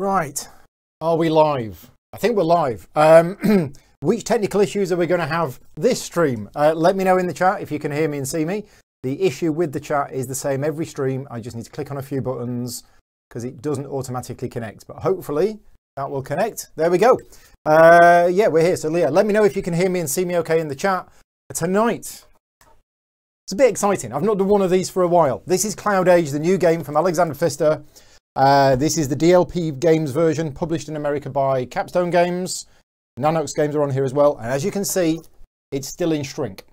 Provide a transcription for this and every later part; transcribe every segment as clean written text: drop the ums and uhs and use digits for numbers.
Right, are we live? I think we're live. Which technical issues are we going to have this stream? Let me know in the chat if you can hear me and see me. The issue with the chat is the same every stream. I just need to click on a few buttons because it doesn't automatically connect, but hopefully that will connect. There we go. Yeah, we're here. So Leah, let me know if you can hear me and see me okay in the chat. Tonight, it's a bit exciting. I've not done one of these for a while. This is CloudAge, the new game from Alexander Pfister. This is the DLP Games version, published in America by Capstone Games. Nanox Games are on here as well. And as you can see, it's still in shrink.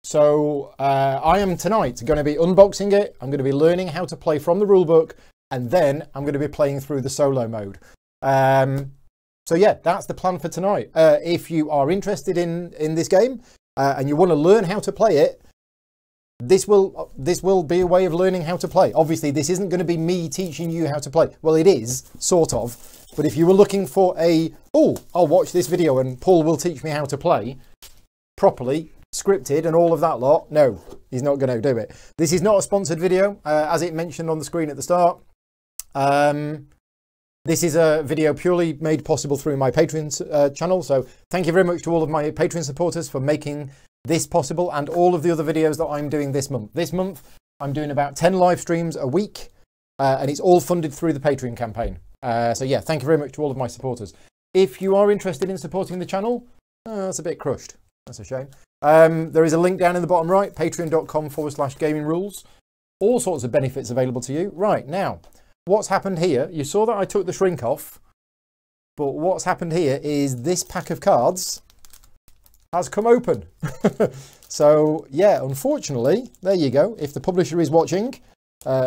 So I am tonight going to be unboxing it. I'm going to be learning how to play from the rulebook. And then I'm going to be playing through the solo mode. So yeah, that's the plan for tonight. If you are interested in this game and you want to learn how to play it, this will be a way of learning how to play. Obviously, this isn't going to be me teaching you how to play. Well, it is, sort of. But if you were looking for I'll watch this video and Paul will teach me how to play properly, scripted and all of that lot, no, he's not going to do it. This is not a sponsored video, as it mentioned on the screen at the start. This is a video purely made possible through my Patreon channel. So thank you very much to all of my Patreon supporters for making this possible and all of the other videos that I'm doing this month. This month, I'm doing about 10 live streams a week, and it's all funded through the Patreon campaign. So yeah, thank you very much to all of my supporters. If you are interested in supporting the channel, that's a bit crushed. That's a shame. There is a link down in the bottom right, patreon.com/gaming rules. All sorts of benefits available to you. Right, now, what's happened here, you saw that I took the shrink off, but what's happened here is this pack of cards has come open. So yeah, unfortunately, there you go. If the publisher is watching,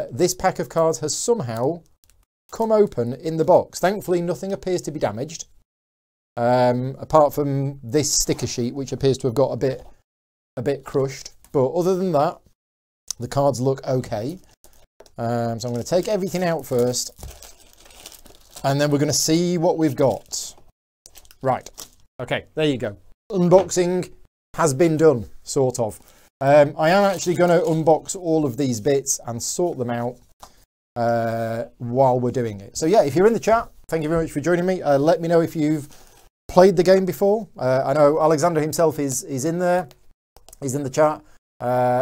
this pack of cards has somehow come open in the box. Thankfully, nothing appears to be damaged, apart from this sticker sheet, which appears to have got a bit crushed. But other than that, the cards look okay. So I'm going to take everything out first, and then we're going to see what we've got. Right. Okay, there you go. Unboxing has been done, sort of. I am actually going to unbox all of these bits and sort them out while we're doing it. So yeah, if you're in the chat, thank you very much for joining me. Let me know if you've played the game before. I know Alexander himself is in there. He's in the chat.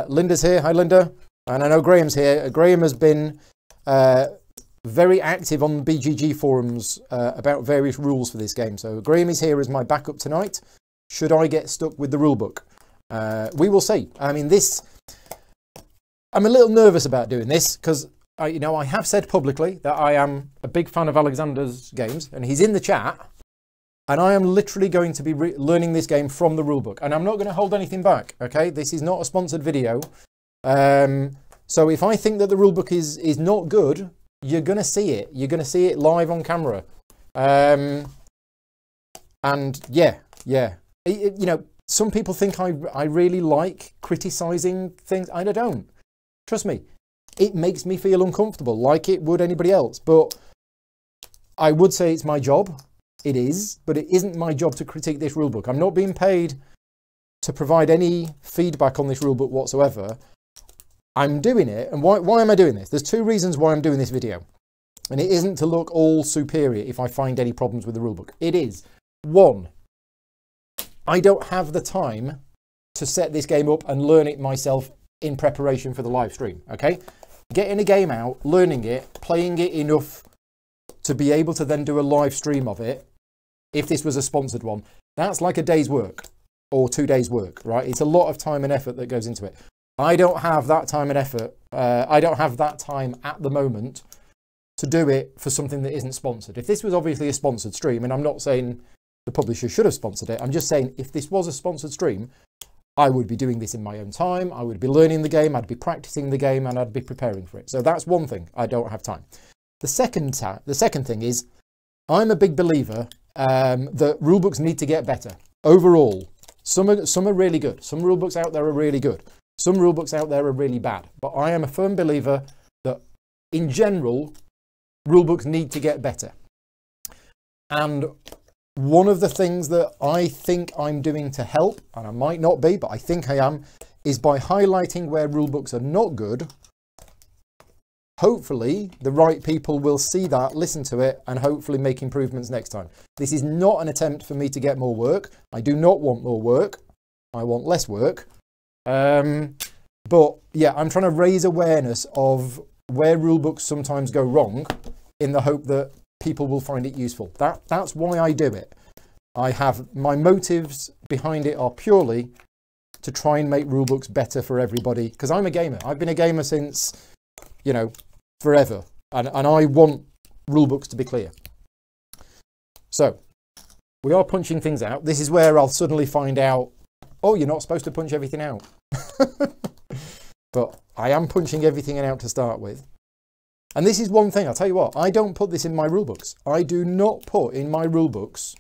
Linda's here. Hi, Linda. And I know Graham's here. Graham has been very active on BGG forums about various rules for this game. So Graham is here as my backup tonight, should I get stuck with the rulebook. We will see. I mean, I'm a little nervous about doing this because, I have said publicly that I am a big fan of Alexander's games, and he's in the chat, and I am literally going to be learning this game from the rulebook, and I'm not going to hold anything back, okay? This is not a sponsored video. So if I think that the rulebook is not good, you're going to see it. You're going to see it live on camera. And yeah. Some people think I really like criticizing things. I don't. Trust me. It makes me feel uncomfortable, like it would anybody else. But I would say it's my job. It is, but it isn't my job to critique this rulebook. I'm not being paid to provide any feedback on this rulebook whatsoever. I'm doing it, and why am I doing this? There's two reasons why I'm doing this video. And it isn't to look all superior if I find any problems with the rulebook. It is. One, I don't have the time to set this game up and learn it myself in preparation for the live stream, okay? Getting a game out, learning it, playing it enough to be able to then do a live stream of it, if this was a sponsored one, that's like a day's work or 2 days work, right? It's a lot of time and effort that goes into it. I don't have that time and effort. I don't have that time at the moment to do it for something that isn't sponsored. If this was obviously a sponsored stream, and I'm not saying the publisher should have sponsored it, I'm just saying if this was a sponsored stream, I would be doing this in my own time. I would be learning the game, I'd be practicing the game, and I'd be preparing for it. So that's one thing. I don't have time. The second thing is, I'm a big believer that rulebooks need to get better overall. Some are really good. Some rulebooks out there are really good. Some rulebooks out there are really bad. But I am a firm believer that, in general, rulebooks need to get better. And one of the things that I think I'm doing to help, and I might not be, but I think I am, is by highlighting where rulebooks are not good, hopefully the right people will see that, listen to it, and hopefully make improvements next time. This is not an attempt for me to get more work. I do not want more work. I want less work. But yeah, I'm trying to raise awareness of where rulebooks sometimes go wrong in the hope that people will find it useful. That's why I do it. I have my motives behind it are purely to try and make rulebooks better for everybody, because I'm a gamer. I've been a gamer since, you know, forever, and I want rulebooks to be clear. So we are punching things out. This is where I'll suddenly find out, oh, you're not supposed to punch everything out. But I am punching everything out to start with. And this is one thing, I'll tell you what, I don't put this in my rulebooks. I do not put in my rulebooks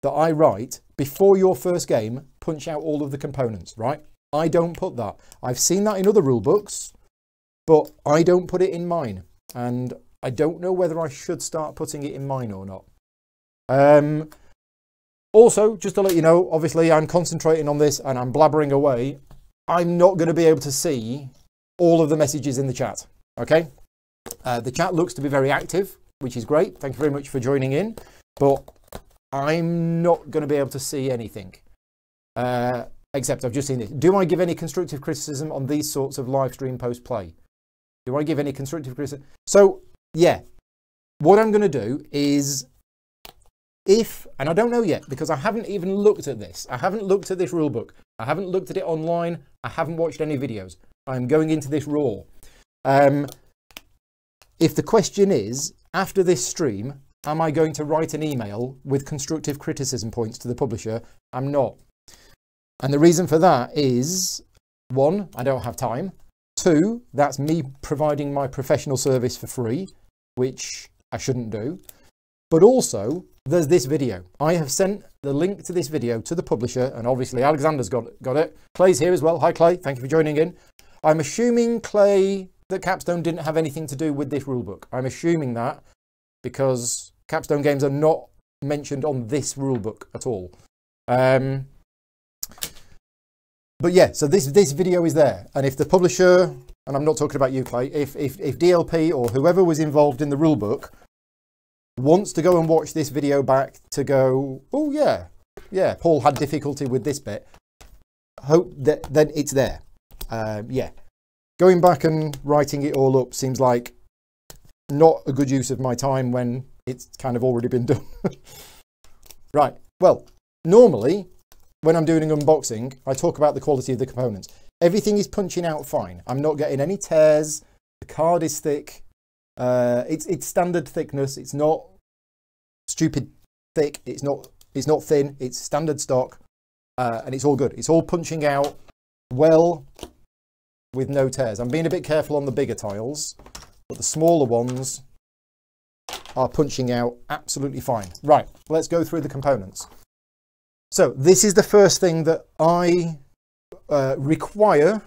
that I write, before your first game, punch out all of the components, right? I don't put that. I've seen that in other rulebooks, but I don't put it in mine. And I don't know whether I should start putting it in mine or not. Also, just to let you know, obviously I'm concentrating on this and I'm blabbering away. I'm not going to be able to see all of the messages in the chat, okay? The chat looks to be very active, which is great. Thank you very much for joining in. But I'm not going to be able to see anything, except I've just seen it. Do I give any constructive criticism on these sorts of live stream post-play? Do I give any constructive criticism? So, yeah, what I'm going to do is, and I don't know yet, because I haven't even looked at this. I haven't looked at this rulebook. I haven't looked at it online. I haven't watched any videos. I'm going into this raw. If the question is, after this stream, am I going to write an email with constructive criticism points to the publisher? I'm not. And the reason for that is, 1, I don't have time. 2, that's me providing my professional service for free, which I shouldn't do. But also, there's this video. I have sent the link to this video to the publisher, and obviously Alexander's got it. Clay's here as well. Hi, Clay. Thank you for joining in. I'm assuming, Clay, that Capstone didn't have anything to do with this rulebook. I'm assuming that because Capstone games are not mentioned on this rulebook at all. But yeah, so this video is there. And if the publisher, and I'm not talking about you, Clay, if DLP or whoever was involved in the rulebook wants to go and watch this video back to go, oh yeah, Paul had difficulty with this bit, hope that then it's there. Yeah, going back and writing it all up seems like not a good use of my time when it's kind of already been done. Right, well, normally when I'm doing an unboxing, I talk about the quality of the components. Everything is punching out fine. I'm not getting any tears. The card is thick. It's standard thickness. It's not stupid thick. It's not thin. It's standard stock, and it's all good. It's all punching out well with no tears. I'm being a bit careful on the bigger tiles, but the smaller ones are punching out absolutely fine. Right, let's go through the components. So this is the first thing that I require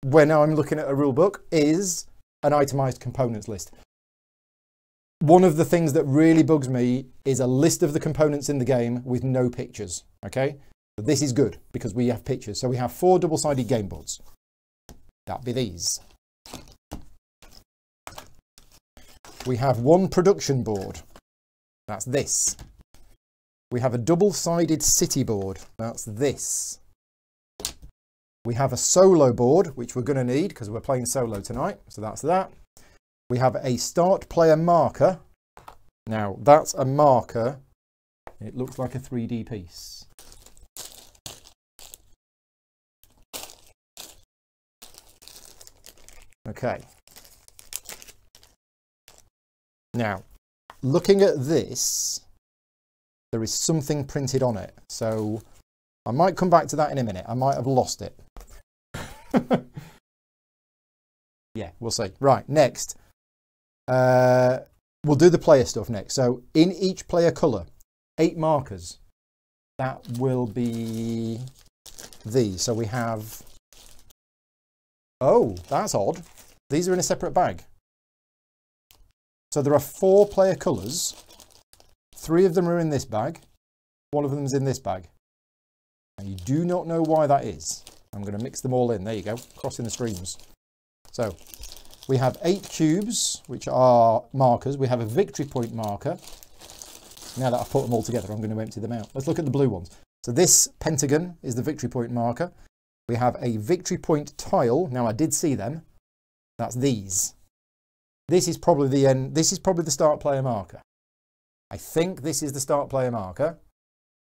when I'm looking at a rule book, is an itemized components list. One of the things that really bugs me is a list of the components in the game with no pictures, okay? But this is good because we have pictures. So we have 4 double-sided game boards. That'd be these. We have 1 production board. That's this. We have a double-sided city board. That's this. We have a solo board, which we're going to need because we're playing solo tonight. So that's that. We have a start player marker. Now, that's a marker. It looks like a 3D piece. Okay. Now, looking at this, there is something printed on it. So I might come back to that in a minute. I might have lost it. Yeah, we'll see. Right, next. We'll do the player stuff next. So in each player colour, 8 markers. That will be these. So we have... Oh, that's odd. These are in a separate bag. So there are 4 player colours. 3 of them are in this bag. 1 of them is in this bag. And you do not know why that is. I'm going to mix them all in. There you go. Crossing the streams. So We have 8 cubes, which are markers. We have a victory point marker. Now that I've put them all together, I'm going to empty them out. Let's look at the blue ones. So this pentagon is the victory point marker. We have a victory point tile. Now I did see them. That's these. This is probably the end. This is probably the start player marker. I think this is the start player marker.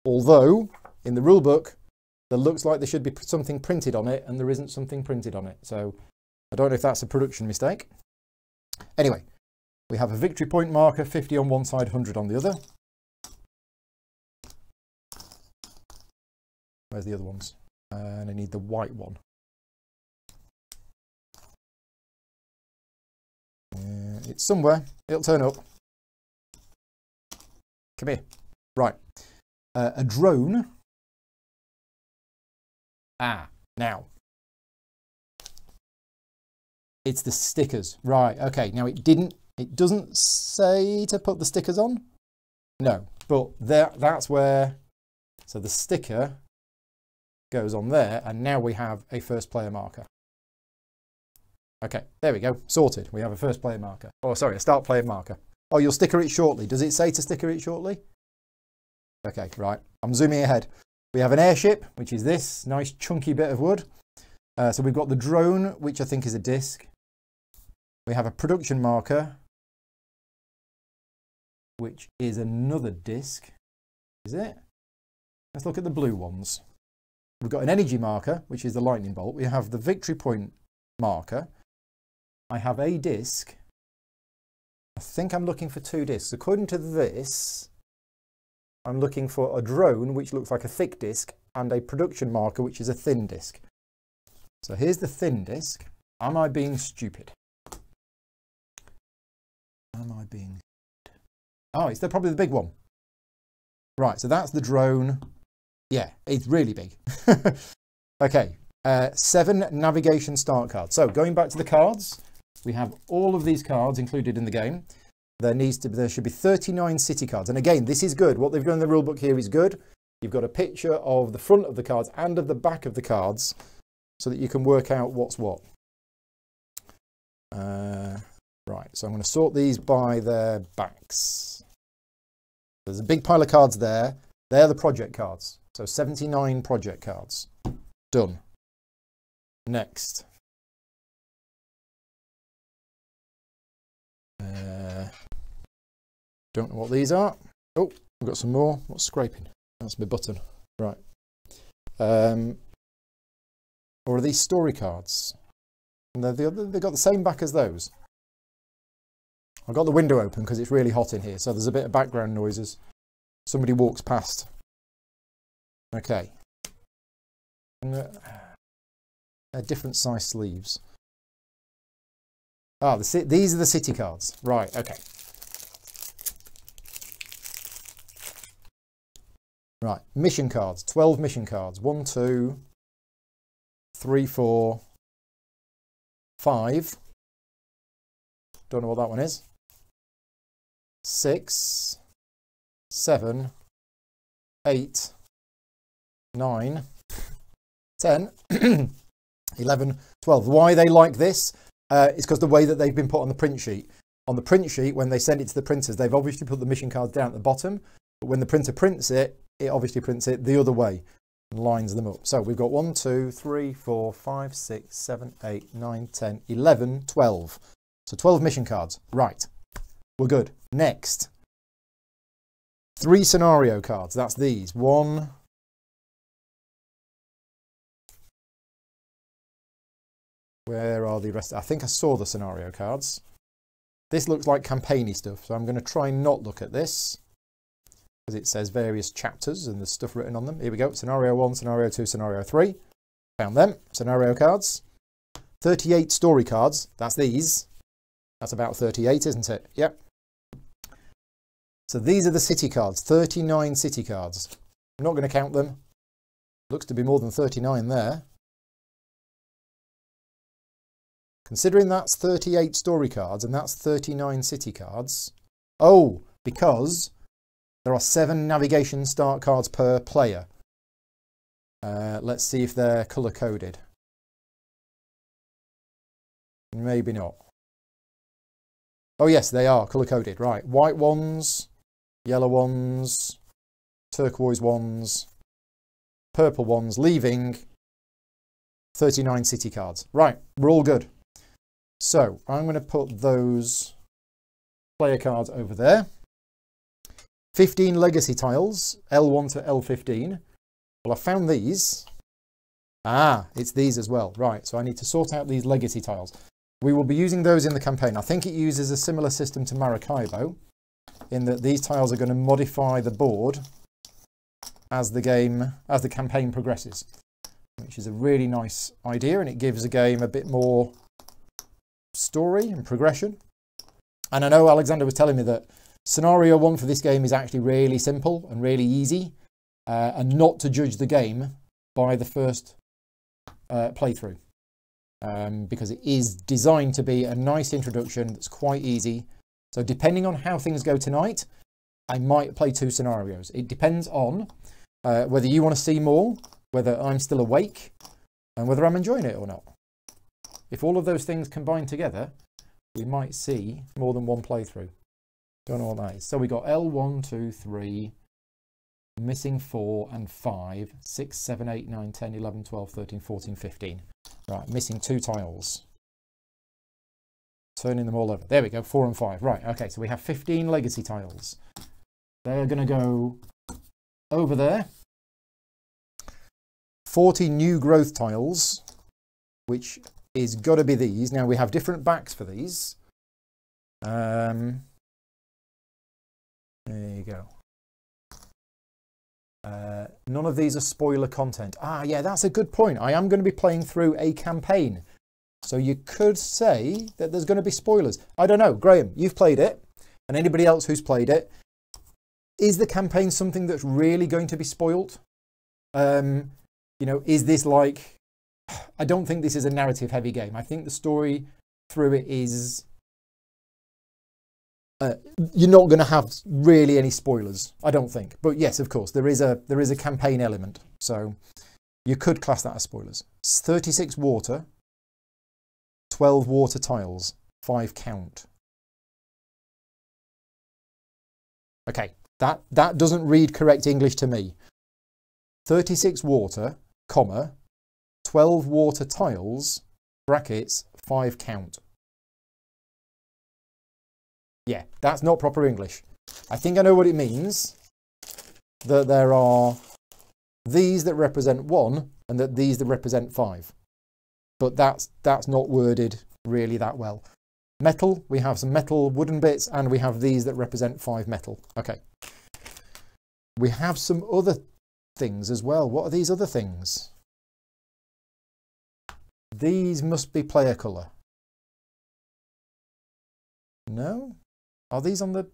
Although in the rule book, there looks like there should be something printed on it and there isn't something printed on it. So I don't know if that's a production mistake. Anyway, we have a victory point marker, 50 on one side, 100 on the other. Where's the other ones? And I need the white one. It's somewhere. It'll turn up. Come here. Right. A drone. Now. It's the stickers. Right, okay. Now it doesn't say to put the stickers on. No, but that's where, so the sticker goes on there, and now we have a first player marker. Okay, there we go. Sorted. We have a first player marker. Oh, sorry, a start player marker. Oh, you'll sticker it shortly. Does it say to sticker it shortly? Okay, right. I'm zooming ahead. We have an airship, which is this nice chunky bit of wood. So we've got the drone, which I think is a disc. We have a production marker, which is another disc. Is it? Let's look at the blue ones. We've got an energy marker, which is the lightning bolt. We have the victory point marker. I have a disc. I think I'm looking for 2 discs. According to this, I'm looking for a drone, which looks like a thick disc, and a production marker, which is a thin disc. So here's the thin disc. Am I being stupid? Am I being... Oh, it's probably the big one. Right, so that's the drone. Yeah, it's really big. Okay, 7 navigation start cards. So going back to the cards, we have all of these cards included in the game. There should be 39 city cards. And again, this is good. What they've done in the rule book here is good. You've got a picture of the front of the cards and of the back of the cards so that you can work out what's what. Right, so I'm going to sort these by their backs. There's a big pile of cards there. They're the project cards. So 79 project cards. Done. Next. Don't know what these are. Oh, I've got some more. What's scraping? That's my button. Right. Or are these story cards? And they've got the same back as those. I've got the window open because it's really hot in here, so there's a bit of background noises. Somebody walks past. Okay. Different size sleeves. Ah, these are the city cards. Right, okay. Right, mission cards. 12 mission cards. 1, 2, 3, 4, 5. Don't know what that one is. 6, 7, 8, 9, 10, 11, 12. Why they like this? It's because the way that they've been put on the print sheet. On the print sheet, when they send it to the printers, they've obviously put the mission cards down at the bottom. But when the printer prints it, it obviously prints it the other way and lines them up. So we've got 1, 2, 3, 4, 5, 6, 7, 8, 9, 10, 11, 12. So 12 mission cards. Right. We're good. Next. 3 scenario cards. That's these. 1. Where are the rest? I think I saw the scenario cards. This looks like campaigny stuff, so I'm going to try and not look at this because it says various chapters and there's stuff written on them. Here we go. Scenario 1, Scenario 2, Scenario 3. Found them. Scenario cards. 38 story cards. That's these. That's about 38, isn't it? Yep. So these are the city cards. 39 city cards. I'm not going to count them. Looks to be more than 39 there. Considering that's 38 story cards and that's 39 city cards. Oh, because there are 7 navigation start cards per player. Let's see if they're colour coded. Maybe not. Oh yes, they are colour-coded. Right, white ones, yellow ones, turquoise ones, purple ones, leaving 39 city cards. Right, we're all good. So I'm going to put those player cards over there. 15 legacy tiles, L1 to L15. Well, I found these. Ah, it's these as well. Right, so I need to sort out these legacy tiles. We will be using those in the campaign. I think it uses a similar system to Maracaibo, in that these tiles are going to modify the board as the campaign progresses, which is a really nice idea, and it gives the game a bit more story and progression. And I know Alexander was telling me that scenario 1 for this game is actually really simple and really easy, and not to judge the game by the first playthrough, because it is designed to be a nice introduction that's quite easy. So depending on how things go tonight, I might play 2 scenarios. It depends on whether you want to see more, whether I'm still awake, and whether I'm enjoying it or not. If all of those things combine together, we might see more than one playthrough. Don't know what that is. So we got L1, 2, 3, missing 4 and 5, 6, 7, 8, 9, 10, 11, 12, 13, 14, 15. Right, missing 2 tiles. Turning them all over. There we go, 4 and 5. Right, okay, so we have 15 legacy tiles. They're going to go over there. 40 new growth tiles, which is got to be these. Now we have different backs for these. There you go. None of these are spoiler content. Ah, yeah, that's a good point. I am going to be playing through a campaign, so you could say that there's going to be spoilers. I don't know. Graham, you've played it, and anybody else who's played it, is the campaign something that's really going to be spoiled? You know, is this like... I don't think this is a narrative heavy game. I think the story through it is... you're not going to have really any spoilers, I don't think. But yes, of course, there is a campaign element, so you could class that as spoilers. 36 water, 12 water tiles, 5 count. Okay, that doesn't read correct English to me. 36 water, comma, 12 water tiles, brackets, 5 count. Yeah, that's not proper English. I think I know what it means. That there are these that represent 1 and that these that represent 5. But that's not worded really that well. Metal, we have some metal wooden bits, and we have these that represent 5 metal. Okay. We have some other things as well. What are these other things? These must be player colour. No? Are these on the...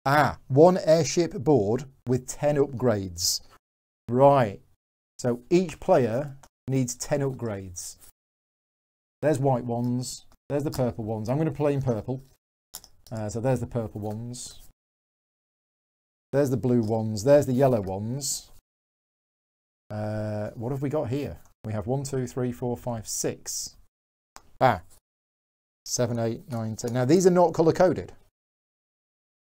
Ah, 1 airship board with 10 upgrades. Right. So each player needs 10 upgrades. There's white ones. There's the purple ones. I'm going to play in purple. So there's the purple ones. There's the blue ones. There's the yellow ones. What have we got here? We have 1, 2, 3, 4, 5, 6. 7, 8, 9, 10. Now these are not color coded.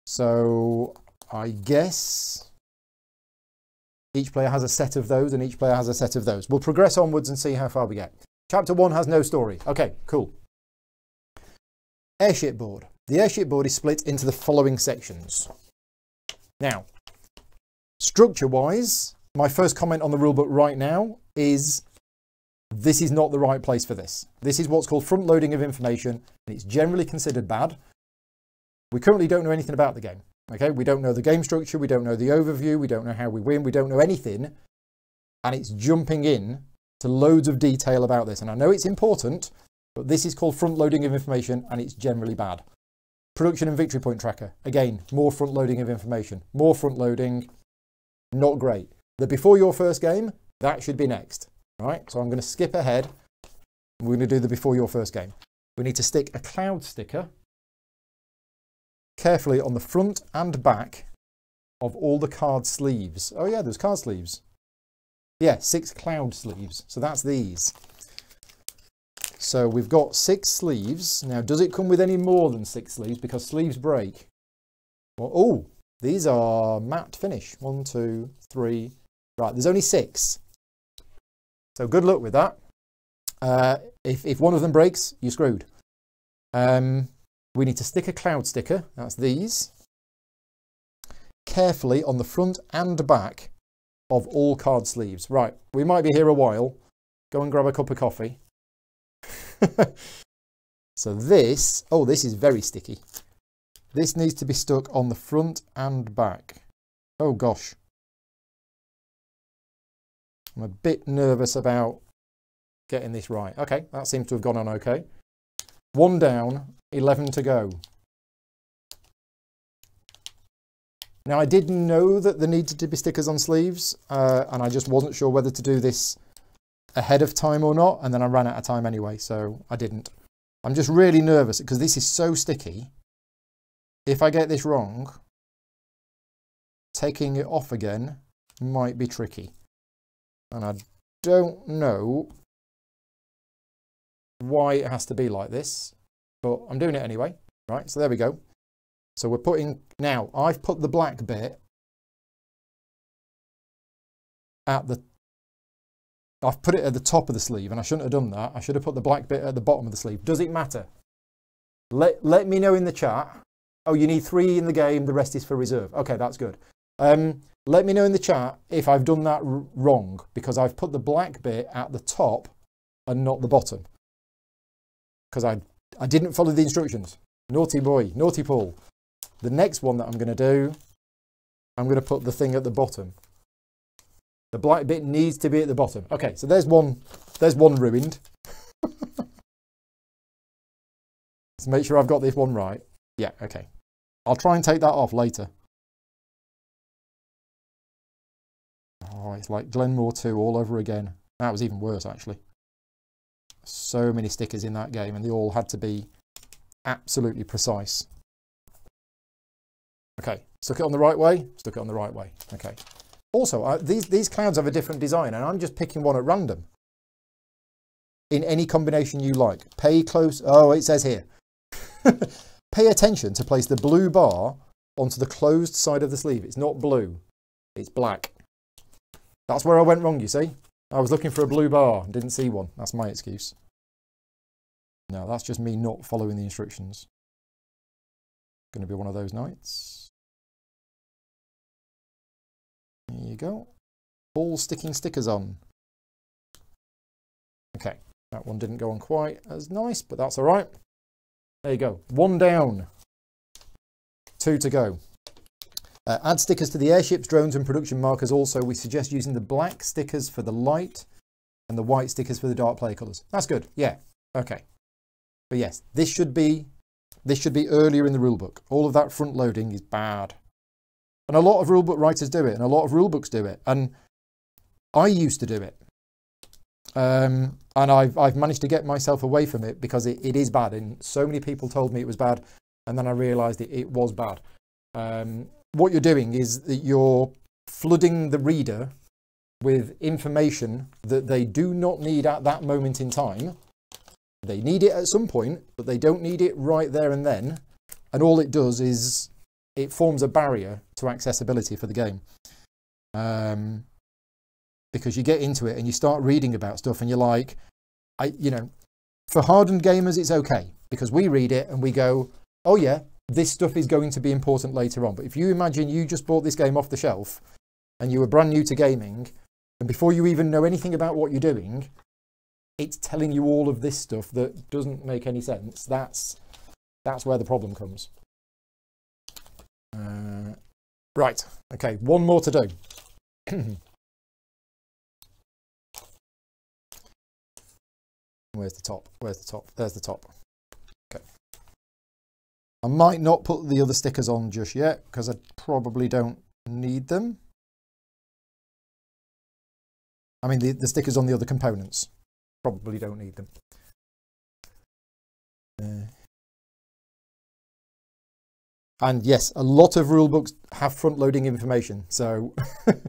So I guess each player has a set of those and each player has a set of those. We'll progress onwards and see how far we get. Chapter 1 has no story. Okay, cool. Airship board. The airship board is split into the following sections. Now, structure-wise, my first comment on the rulebook right now is this is not the right place for this. This is what's called front loading of information, and it's generally considered bad. We currently don't know anything about the game. Okay, we don't know the game structure, we don't know the overview, we don't know how we win, we don't know anything, and it's jumping in to loads of detail about this. And I know it's important, but this is called front loading of information, and it's generally bad. Production and victory point tracker. Again, more front loading of information. More front loading, not great. The before your first game, that should be next. Right, so I'm going to skip ahead. We're going to do the before your first game. We need to stick a cloud sticker carefully on the front and back of all the card sleeves. Oh yeah, there's card sleeves. Yeah, 6 cloud sleeves. So that's these. So we've got 6 sleeves. Now, does it come with any more than 6 sleeves? Because sleeves break. Well, oh, these are matte finish. 1, 2, 3. Right, there's only 6. So good luck with that. If one of them breaks, you're screwed. We need to stick a cloud sticker. That's these. Carefully on the front and back of all card sleeves. Right, we might be here a while. Go and grab a cup of coffee. So this, oh, this is very sticky. This needs to be stuck on the front and back. Oh gosh. I'm a bit nervous about getting this right. Okay, that seems to have gone on okay. 1 down, 11 to go. Now, I did know that there needed to be stickers on sleeves, and I just wasn't sure whether to do this ahead of time or not, and then I ran out of time anyway, so I didn't. I'm just really nervous because this is so sticky. If I get this wrong, taking it off again might be tricky. And I don't know why it has to be like this, but I'm doing it anyway. Right, so there we go. So we're putting, now I've put the black bit at the, I've put it at the top of the sleeve, and I shouldn't have done that. I should have put the black bit at the bottom of the sleeve. Does it matter? Let me know in the chat. Oh, you need 3 in the game, the rest is for reserve. Okay, that's good. Let me know in the chat if I've done that wrong, because I've put the black bit at the top and not the bottom. Because I didn't follow the instructions. Naughty boy, naughty Paul. The next one that I'm going to do, I'm going to put the thing at the bottom. The black bit needs to be at the bottom. Okay, so there's one ruined. Let's make sure I've got this one right. Yeah, okay. I'll try and take that off later. Oh, it's like Glenmore 2 all over again. That was even worse, actually. So many stickers in that game, and they all had to be absolutely precise. Okay, stuck it on the right way, stuck it on the right way. Okay. Also, these clouds have a different design, and I'm just picking one at random. In any combination you like. Pay close, oh, it says here. Pay attention to place the blue bar onto the closed side of the sleeve. It's not blue, it's black. That's where I went wrong, you see. I was looking for a blue bar and didn't see one. That's my excuse. No, that's just me not following the instructions. Going to be one of those nights. There you go. All sticking stickers on. Okay, that one didn't go on quite as nice, but that's all right. There you go. 1 down. 2 to go. Add stickers to the airships, drones and production markers. Also, we suggest using the black stickers for the light and the white stickers for the dark play colours. That's good. Yeah. Okay. But yes, this should be earlier in the rulebook. All of that front loading is bad. And a lot of rulebook writers do it, and a lot of rulebooks do it. And I used to do it. And I've managed to get myself away from it because it is bad. And so many people told me it was bad, and then I realised it was bad. What you're doing is that you're flooding the reader with information that they do not need at that moment in time. They need it at some point, but they don't need it right there and then. And all it does is it forms a barrier to accessibility for the game. Because you get into it and you start reading about stuff and you're like, you know, for hardened gamers, it's okay because we read it and we go, oh yeah, this stuff is going to be important later on. But if you imagine you just bought this game off the shelf and you were brand new to gaming, and before you even know anything about what you're doing, it's telling you all of this stuff that doesn't make any sense. That's where the problem comes. Right, okay, one more to do. Where's the top? Where's the top? There's the top. Okay. I might not put the other stickers on just yet because I probably don't need them. I mean, the stickers on the other components. Probably don't need them. And yes, a lot of rulebooks have front-loading information. So it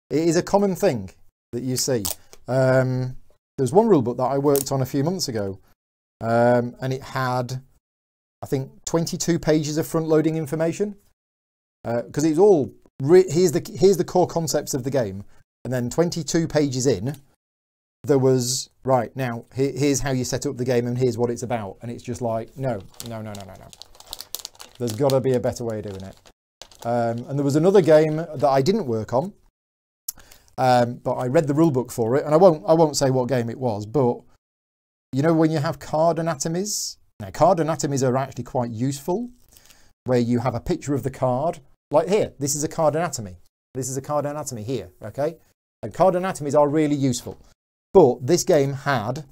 is a common thing that you see. There's one rulebook that I worked on a few months ago, And it had, I think, 22 pages of front-loading information, because it's all here's the core concepts of the game, and then 22 pages in, there was right now here's how you set up the game and here's what it's about, and it's just like no. There's got to be a better way of doing it. And there was another game that I didn't work on, but I read the rule book for it, and I won't say what game it was, but you know when you have card anatomies. Now, card anatomies are actually quite useful, where you have a picture of the card. Like here, this is a card anatomy. This is a card anatomy here, okay? And card anatomies are really useful. But this game had,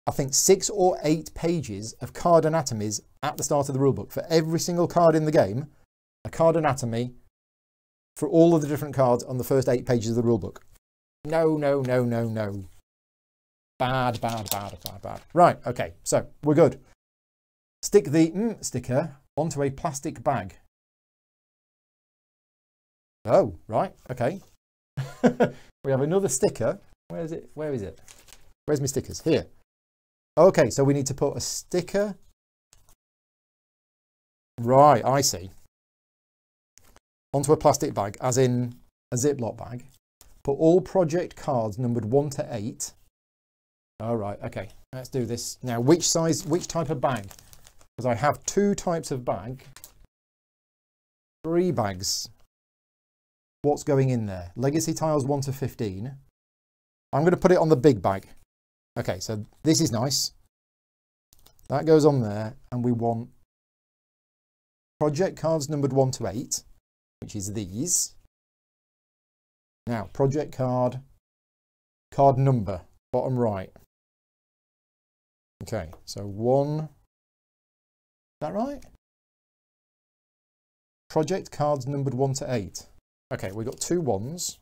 I think, 6 or 8 pages of card anatomies at the start of the rulebook. For every single card in the game, a card anatomy for all of the different cards on the first 8 pages of the rulebook. No. Bad. Right, okay, so we're good. Stick the sticker onto a plastic bag. Oh, right, okay. We have another sticker. Where is it? Where's my stickers? Here. Okay, so we need to put a sticker. Right, I see. Onto a plastic bag, as in a Ziploc bag. Put all project cards numbered 1 to 8. All right, okay, let's do this. Now, which type of bag? Because I have 2 types of bag. 3 bags. What's going in there? Legacy tiles 1 to 15. I'm going to put it on the big bag. Okay, so this is nice. That goes on there, and we want project cards numbered 1 to 8, which is these. Now, project card number, bottom right. Okay, so 1, is that right? Project cards numbered 1 to 8. Okay, we've got 2 1s.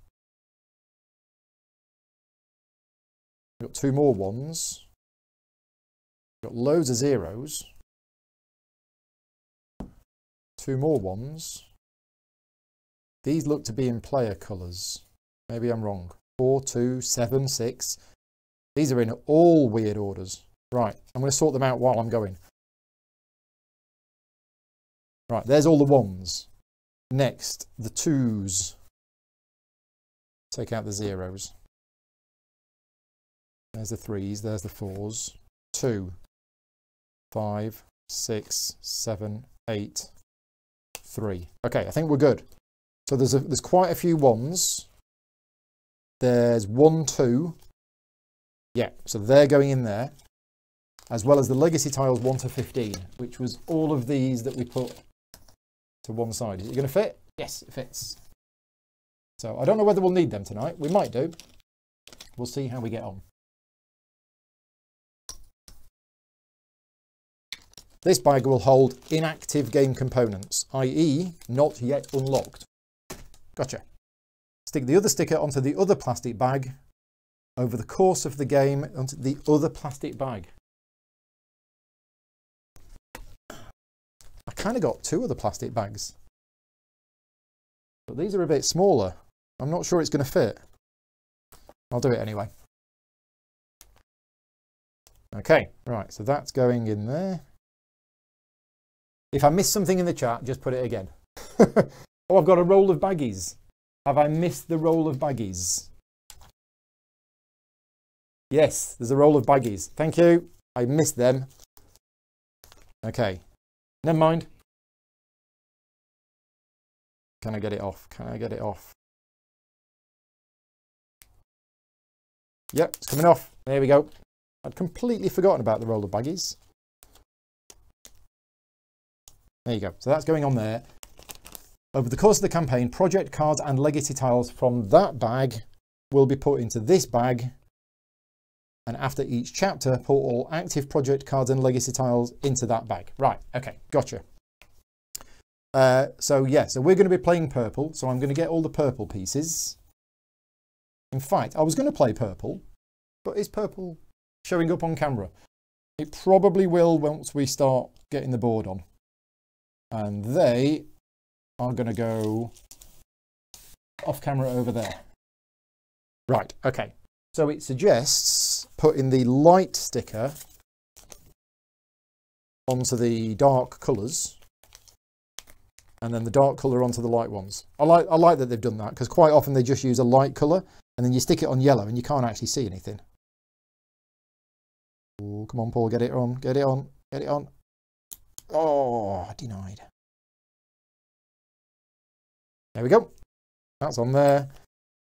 We've got 2 more 1s. We've got loads of 0s. 2 more 1s. These look to be in player colours. Maybe I'm wrong. 4, 2, 7, 6. These are in all weird orders. Right, I'm going to sort them out while I'm going. Right, there's all the 1s. Next, the 2s. Take out the 0s. There's the 3s, there's the 4s. 2, 5, 6, 7, 8, 3. Okay, I think we're good. So there's quite a few 1s. There's 1, 2. Yeah, so they're going in there. As well as the legacy tiles 1 to 15, which was all of these that we put to one side. Is it going to fit? Yes, it fits. So I don't know whether we'll need them tonight. We might do. We'll see how we get on. This bag will hold inactive game components, i.e. not yet unlocked. Gotcha. Stick the other sticker onto the other plastic bag. Over the course of the game, onto the other plastic bag. I kind of got 2 of the plastic bags. But these are a bit smaller. I'm not sure it's going to fit. I'll do it anyway. Okay, right, so that's going in there. If I missed something in the chat, just put it again. Oh, I've got a roll of baggies. Have I missed the roll of baggies? Yes, there's a roll of baggies. Thank you. I missed them. Okay. Never mind. Can I get it off? Can I get it off? Yep, it's coming off. There we go. I'd completely forgotten about the roll of baggies. There you go. So that's going on there. Over the course of the campaign, project cards and legacy tiles from that bag will be put into this bag. And after each chapter, put all active project cards and legacy tiles into that bag. Right, okay, gotcha. So we're going to be playing purple. So I'm going to get all the purple pieces. In fact, I was going to play purple, but is purple showing up on camera? It probably will once we start getting the board on. And they are going to go off camera over there. Right, okay. So it suggests putting the light sticker onto the dark colours, and then the dark colour onto the light ones. I like that they've done that, because quite often they just use a light colour and then you stick it on yellow and you can't actually see anything. Oh, come on, Paul, get it on, get it on, get it on. Oh, denied. There we go. That's on there.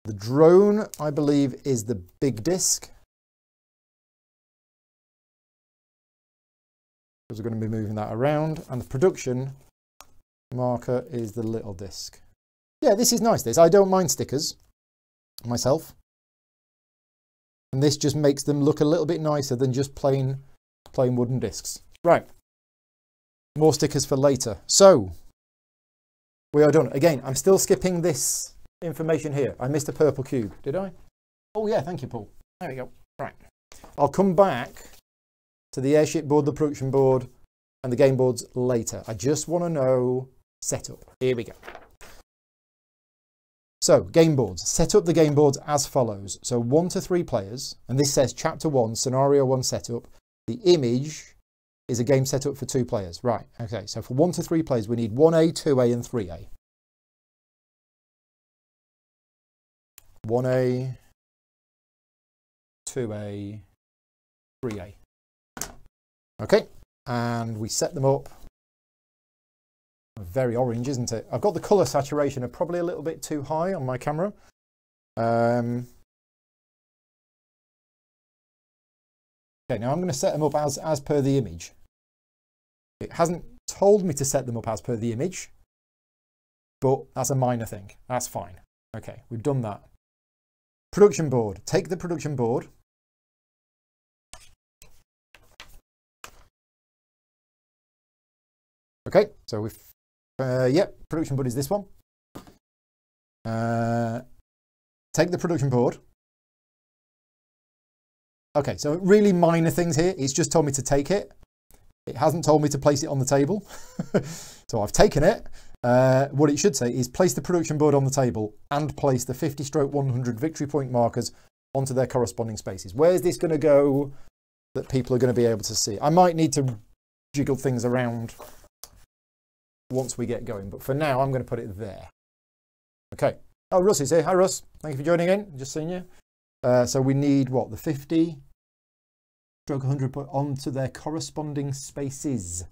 The drone, I believe, is the big disc. Because we're going to be moving that around. And the production marker is the little disc. Yeah, this is nice, this. I don't mind stickers myself. And this just makes them look a little bit nicer than just plain wooden discs. Right. More stickers for later. So, we are done. Again, I'm still skipping this information here. I missed a purple cube, did I? Oh yeah, thank you, Paul. There we go. Right. I'll come back to the airship board, the production board, and the game boards later. I just want to know setup. Here we go. So, game boards. Set up the game boards as follows. So, 1 to 3 players, and this says Chapter 1, Scenario 1 setup. The image is a game setup for 2 players. Right, okay, so for 1 to 3 players, we need 1A, 2A, and 3A. 1A, 2A, 3A. Okay, and we set them up. Very orange, isn't it? I've got the colour saturation probably a little bit too high on my camera. Okay, now I'm going to set them up as per the image. It hasn't told me to set them up as per the image, but that's a minor thing. That's fine. Okay, we've done that. Production board. Take the production board. Okay, so we've yep, production board is this one. Take the production board. Okay, so really minor things here. It's just told me to take it. It hasn't told me to place it on the table. So I've taken it. What it should say is place the production board on the table and place the 50/100 victory point markers onto their corresponding spaces. Where's this going to go that people are going to be able to see? I might need to jiggle things around once we get going, but for now I'm going to put it there. Okay. Oh, Russ is here. Hi, Russ. Thank you for joining in. Just seen you. So we need what? The 50/100 put onto their corresponding spaces.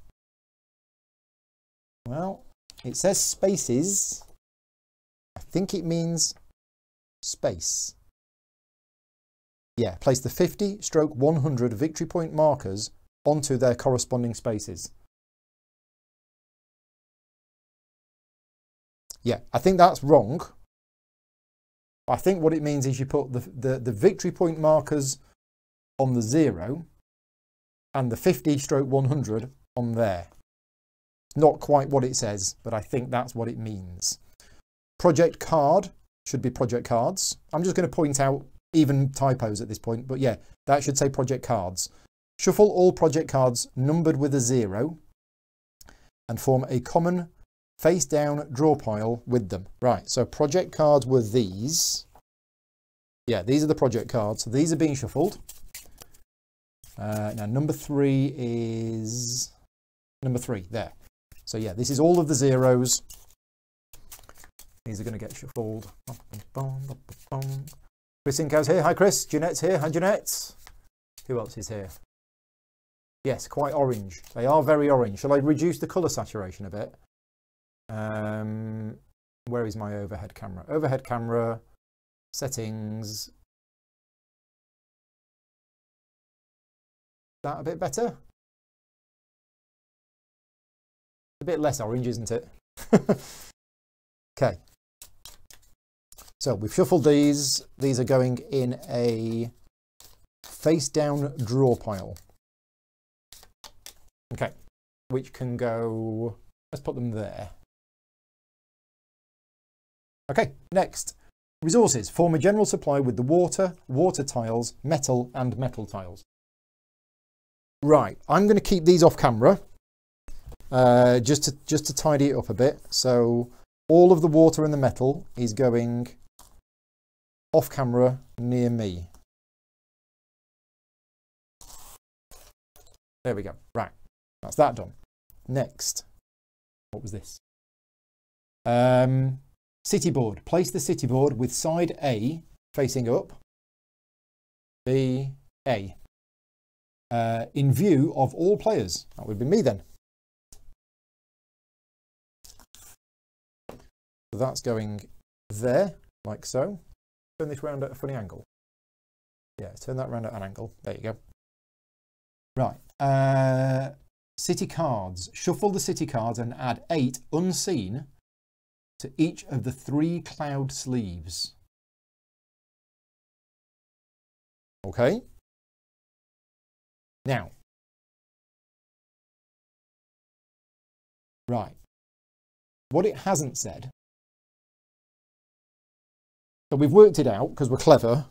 Well, it says spaces. I think it means space. Yeah, place the 50/100 victory point markers onto their corresponding spaces. Yeah, I think that's wrong. I think what it means is you put the victory point markers on the 0 and the 50/100 on there. Not quite what it says, but I think that's what it means. Project card should be project cards. I'm just going to point out even typos at this point, but yeah, that should say project cards. Shuffle all project cards numbered with a 0 and form a common face down draw pile with them. Right, so project cards were these. Yeah, these are the project cards. So these are being shuffled. Now number 3 is number 3 there. So yeah, this is all of the 0s. These are going to get shuffled. Chris Inco's here. Hi Chris. Jeanette's here. Hi Jeanette. Who else is here? Yes, quite orange. They are very orange. Shall I reduce the colour saturation a bit? Where is my overhead camera? Overhead camera, settings. Is that a bit better? A bit less orange, isn't it? Okay. So we've shuffled these. These are going in a face down draw pile. Okay. Which can go, let's put them there. Okay, next. Resources. Form a general supply with the water, water tiles, metal and metal tiles. Right, I'm going to keep these off camera just to tidy it up a bit. So all of the water and the metal is going off camera near me. There we go. Right. That's that done. Next, what was this? City board. Place the city board with side A facing up, B, A, in view of all players. That would be me then. So that's going there, like so. Turn this round at a funny angle. Yeah, turn that round at an angle. There you go. Right. City cards. Shuffle the city cards and add 8 unseen to each of the 3 cloud sleeves. Okay. Now. Right. What it hasn't said. So we've worked it out because we're clever,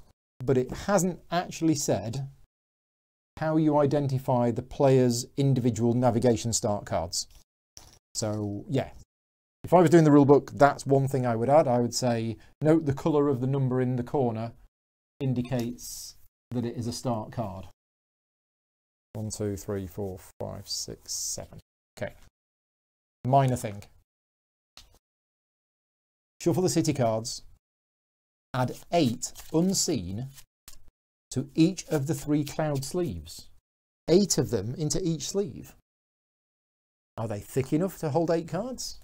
but it hasn't actually said how you identify the player's individual navigation start cards. So yeah, if I was doing the rule book, that's one thing I would add. I would say, note the colour of the number in the corner indicates that it is a start card. 1, 2, 3, 4, 5, 6, 7. Okay. Minor thing. Shuffle the city cards. Add 8 unseen to each of the 3 cloud sleeves. 8 of them into each sleeve. Are they thick enough to hold 8 cards?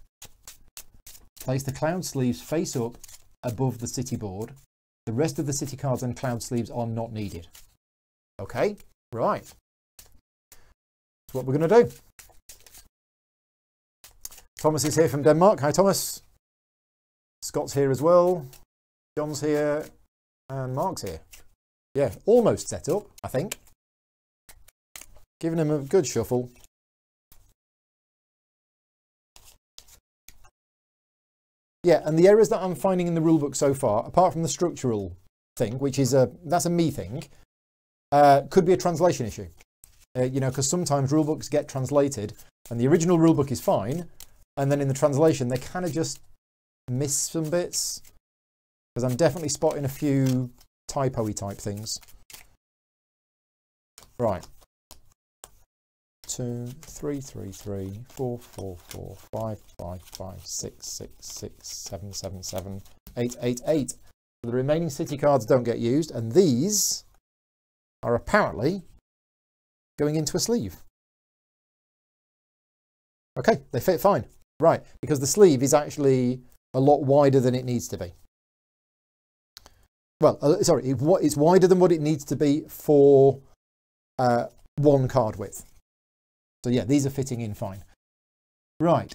Place the cloud sleeves face up above the city board. The rest of the city cards and cloud sleeves are not needed. Okay, right. That's what we're going to do. Thomas is here from Denmark. Hi, Thomas. Scott's here as well. John's here. And Mark's here. Yeah, almost set up, I think. Giving him a good shuffle. Yeah, and the errors that I'm finding in the rulebook so far, apart from the structural thing, which is that's a me thing, could be a translation issue. You know, because sometimes rulebooks get translated, and the original rulebook is fine, and then in the translation they kind of just miss some bits. Because I'm definitely spotting a few typo-y type things. Right. 2, 3, 3, 3, 4, 4, 4, 5, 5, 5, 6, 6, 6, 7, 7, 7, 8, 8, 8. The remaining city cards don't get used, and these are apparently going into a sleeve. Okay, they fit fine. Right, because the sleeve is actually a lot wider than it needs to be. Well, sorry, it's wider than what it needs to be for 1 card width. So yeah, these are fitting in fine. Right,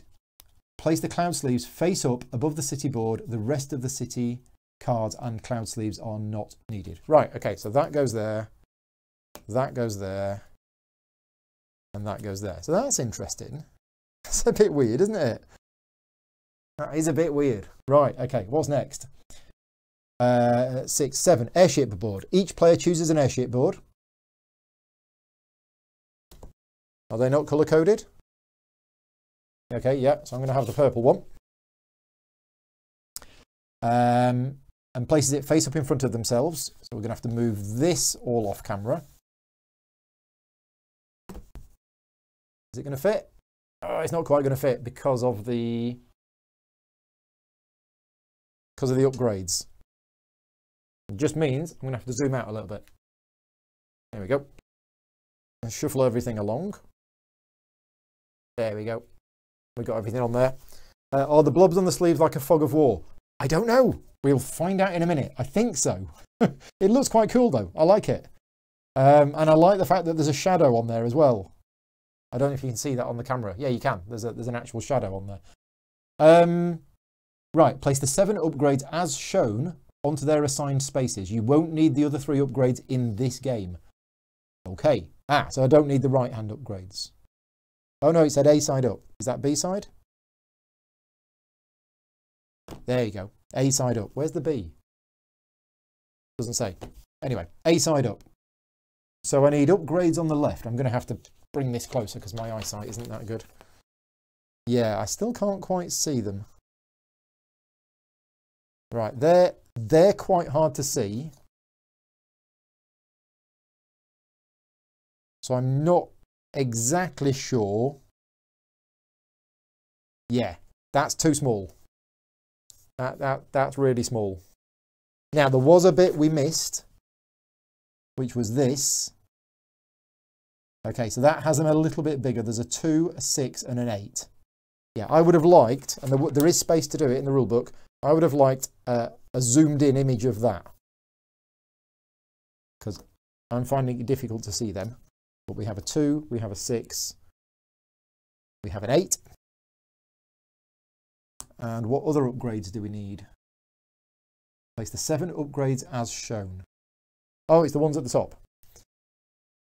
place the cloud sleeves face up above the city board. The rest of the city cards and cloud sleeves are not needed. Right, okay, so that goes there, and that goes there. So that's interesting. It's a bit weird, isn't it? That is a bit weird. Right, okay, what's next? 6, 7, airship board. Each player chooses an airship board. Are they not colour coded? Okay, yeah, so I'm going to have the purple one. And places it face up in front of themselves. So we're going to have to move this all off camera. Is it going to fit? Oh, it's not quite going to fit because of the upgrades. It just means I'm going to have to zoom out a little bit. There we go. And shuffle everything along. There we go. We've got everything on there. Are the blobs on the sleeves like a fog of war? I don't know. We'll find out in a minute. I think so. It looks quite cool though. I like it. And I like the fact that there's a shadow on there as well. I don't know if you can see that on the camera. Yeah, you can. There's an actual shadow on there. Right, place the 7 upgrades as shown onto their assigned spaces. You won't need the other 3 upgrades in this game. Okay. So I don't need the right hand upgrades. Oh no, it said A side up. Is that B side? There you go. A side up. Where's the B? Doesn't say. Anyway, A side up. So I need upgrades on the left. I'm going to have to bring this closer because my eyesight isn't that good. Yeah, I still can't quite see them. Right, they're quite hard to see. So I'm not exactly sure. Yeah, that's too small. That's really small. Now, there was a bit we missed, which was this. Okay, so that has them a little bit bigger. There's a 2, a 6, and an 8. Yeah, I would have liked, and there is space to do it in the rule book, I would have liked a zoomed in image of that. Because I'm finding it difficult to see them. But we have a 2, we have a 6, we have an 8. And what other upgrades do we need? Place the 7 upgrades as shown. Oh, it's the ones at the top.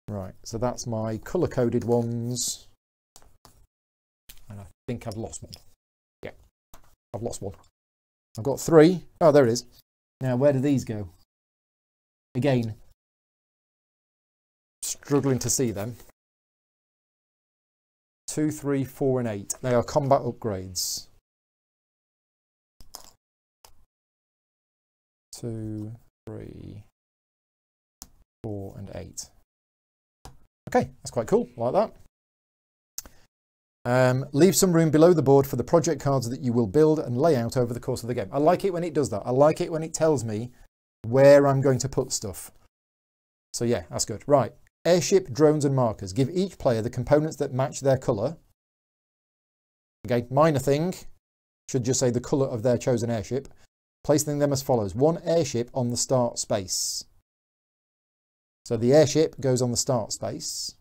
Right, so that's my colour-coded ones. And I think I've lost one. Yeah, I've lost one. I've got 3. Oh, there it is. Now, where do these go? Again, struggling to see them. 2, 3, 4, and 8. They are combat upgrades. 2, 3, 4, and 8. Okay, that's quite cool. I like that. Leave some room below the board for the project cards that you will build and lay out over the course of the game. I like it when it does that. I like it when it tells me where I'm going to put stuff. So yeah, that's good. Right. Airship, drones, and markers. Give each player the components that match their colour. Okay, minor thing. Should just say the colour of their chosen airship. Placing them as follows. 1 airship on the start space. So the airship goes on the start space,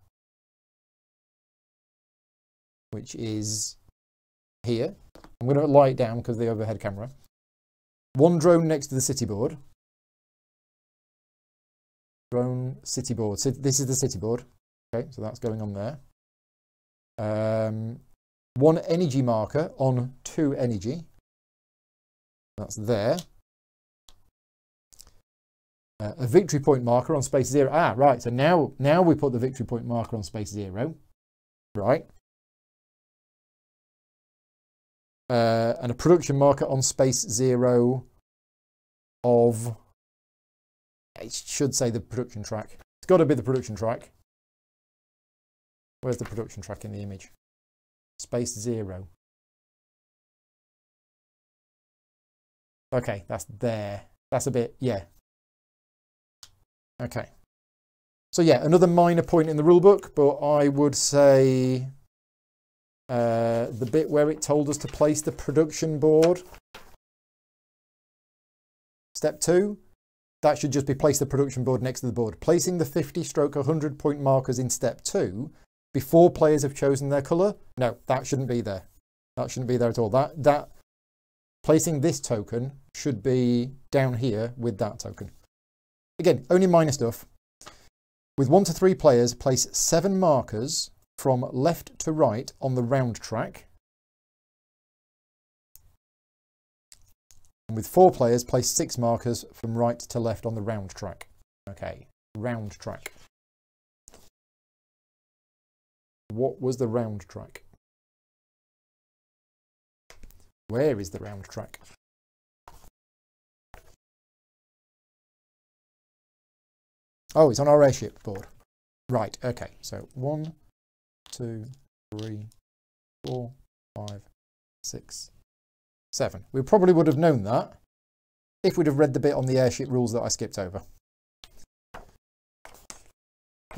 which is here. I'm going to lie it down because of the overhead camera. 1 drone next to the city board. Drone, city board. So this is the city board. Okay, so that's going on there. 1 energy marker on 2 energy. That's there. A victory point marker on space 0. Ah, right. So now we put the victory point marker on space 0. Right. And a production marker on space 0 of, it should say the production track. It's got to be the production track. Where's the production track in the image? Space 0. Okay, that's there. That's a bit, yeah. Okay. So yeah, another minor point in the rulebook, but I would say the bit where it told us to place the production board. Step 2, that should just be place the production board next to the board. Placing the 50/100 point markers in step 2 before players have chosen their colour. No, that shouldn't be there. That shouldn't be there at all. That placing this token should be down here with that token. Again, only minor stuff. With 1 to 3 players, place 7 markers from left to right on the round track. And with 4 players, place 6 markers from right to left on the round track. Okay, round track. What was the round track? Where is the round track? Oh, it's on our airship board. Right, okay. So 1, 2, 3, 4, 5, 6, 7. We probably would have known that if we'd have read the bit on the airship rules that I skipped over.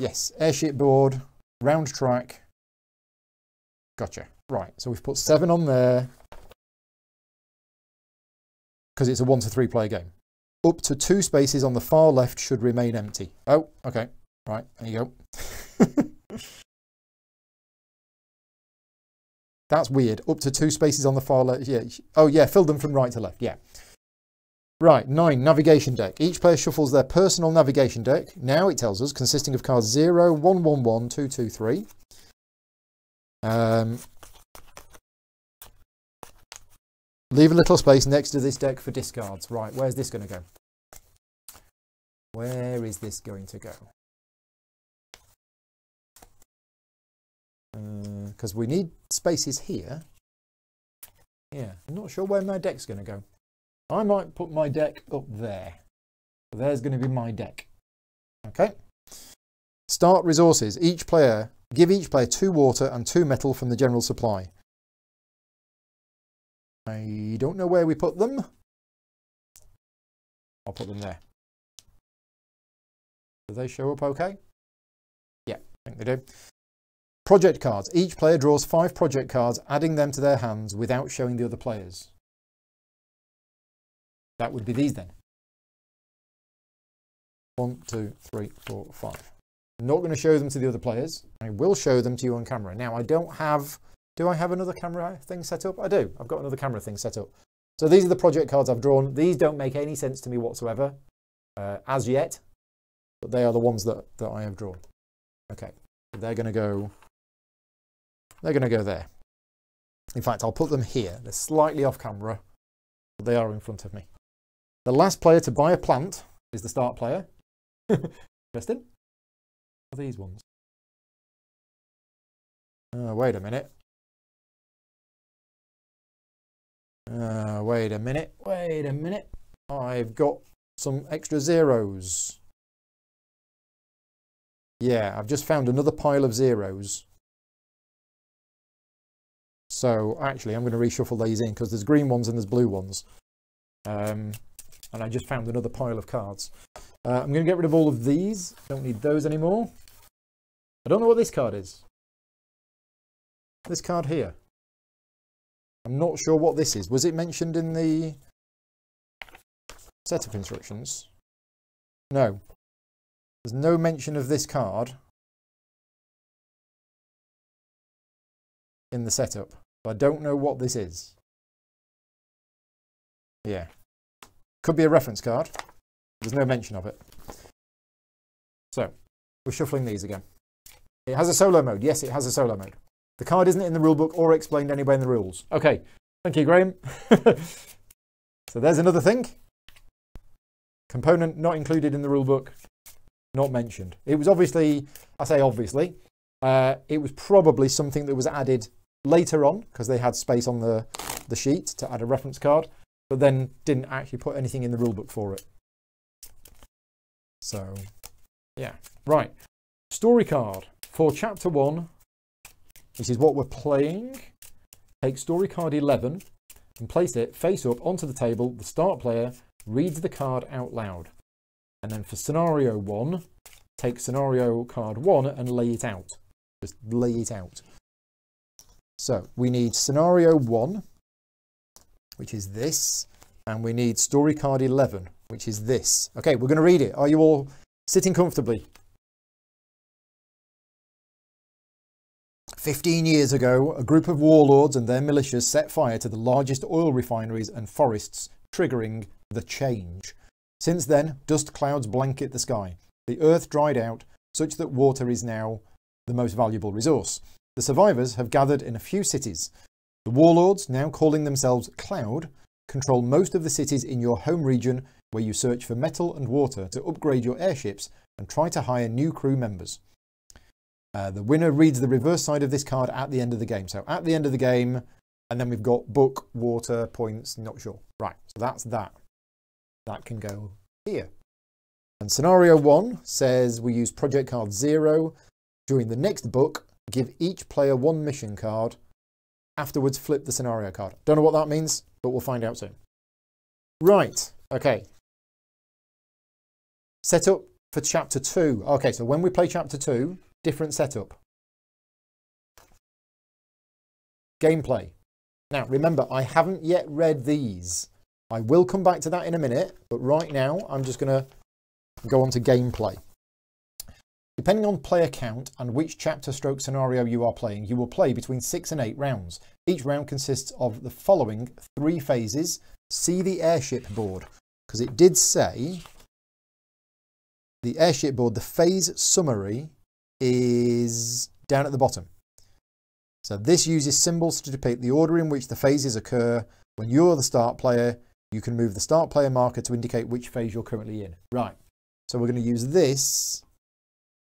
Yes, airship board, round track. Gotcha. Right, so we've put 7 on there because it's a 1 to 3 player game. Up to 2 spaces on the far left should remain empty. Oh, okay. Right, there you go. That's weird. Up to 2 spaces on the far left. Yeah. Oh, yeah, fill them from right to left. Yeah. Right, 9, navigation deck. Each player shuffles their personal navigation deck. Now it tells us, consisting of cards 0, 1, 1, 1, 2, 2, 3. Leave a little space next to this deck for discards. Right, where's this going to go? Where is this going to go? Because we need spaces here. Yeah, I'm not sure where my deck's going to go. I might put my deck up there. There's going to be my deck. Okay. Start resources. Each player Give each player 2 water and 2 metal from the general supply. I don't know where we put them. I'll put them there. Do they show up okay? Yeah, I think they do. Project cards. Each player draws 5 project cards, adding them to their hands without showing the other players. That would be these then. 1, 2, 3, 4, 5. I'm not going to show them to the other players. I will show them to you on camera. Now, I don't have... Do I have another camera thing set up? I do. I've got another camera thing set up. So these are the project cards I've drawn. These don't make any sense to me whatsoever as yet, but they are the ones that I have drawn. Okay, so they're going to go there. In fact, I'll put them here. They're slightly off camera, but they are in front of me. The last player to buy a plant is the start player. Interesting. What are these ones? Wait a minute. Wait a minute. I've got some extra zeros. Yeah, I've just found another pile of zeros. So actually, I'm going to reshuffle these in because there's green ones and there's blue ones. And I just found another pile of cards. I'm going to get rid of all of these. Don't need those anymore. I don't know what this card is. This card here. I'm not sure what this is. Was it mentioned in the setup instructions? No. There's no mention of this card in the setup. I don't know what this is. Yeah. Could be a reference card. There's no mention of it. So, we're shuffling these again. It has a solo mode. Yes, it has a solo mode. The card isn't in the rulebook or explained anywhere in the rules. Okay, thank you, Graham. So there's another thing. Component not included in the rulebook, not mentioned. It was obviously, I say obviously, it was probably something that was added later on because they had space on the sheet to add a reference card, but then didn't actually put anything in the rulebook for it. So, yeah. Right. Story card for chapter 1. This is what we're playing. Take story card 11 and place it face up onto the table. The start player reads the card out loud. And then for scenario 1, take scenario card 1 and lay it out. Just lay it out. So we need scenario 1, which is this. And we need story card 11, which is this. Okay, we're going to read it. Are you all sitting comfortably? 15 years ago, a group of warlords and their militias set fire to the largest oil refineries and forests, triggering the change. Since then, dust clouds blanket the sky. The earth dried out, such that water is now the most valuable resource. The survivors have gathered in a few cities. The warlords, now calling themselves Cloud, control most of the cities in your home region, where you search for metal and water to upgrade your airships and try to hire new crew members. The winner reads the reverse side of this card at the end of the game. So at the end of the game, and then we've got book, water, points, not sure. Right, so that's that. That can go here. And scenario 1 says we use project card 0. During the next book, give each player 1 mission card. Afterwards, flip the scenario card. Don't know what that means, but we'll find out soon. Right, okay. Setup for chapter 2. Okay, so when we play chapter 2, different setup. Gameplay. Now, remember, I haven't yet read these. I will come back to that in a minute, but right now, I'm just going to go on to gameplay. Depending on player count and which chapter stroke scenario you are playing, you will play between 6 and 8 rounds. Each round consists of the following 3 phases. See the airship board, because it did say the airship board, the phase summary is down at the bottom. So this uses symbols to depict the order in which the phases occur. When you're the start player, you can move the start player marker to indicate which phase you're currently in. Right, so we're going to use this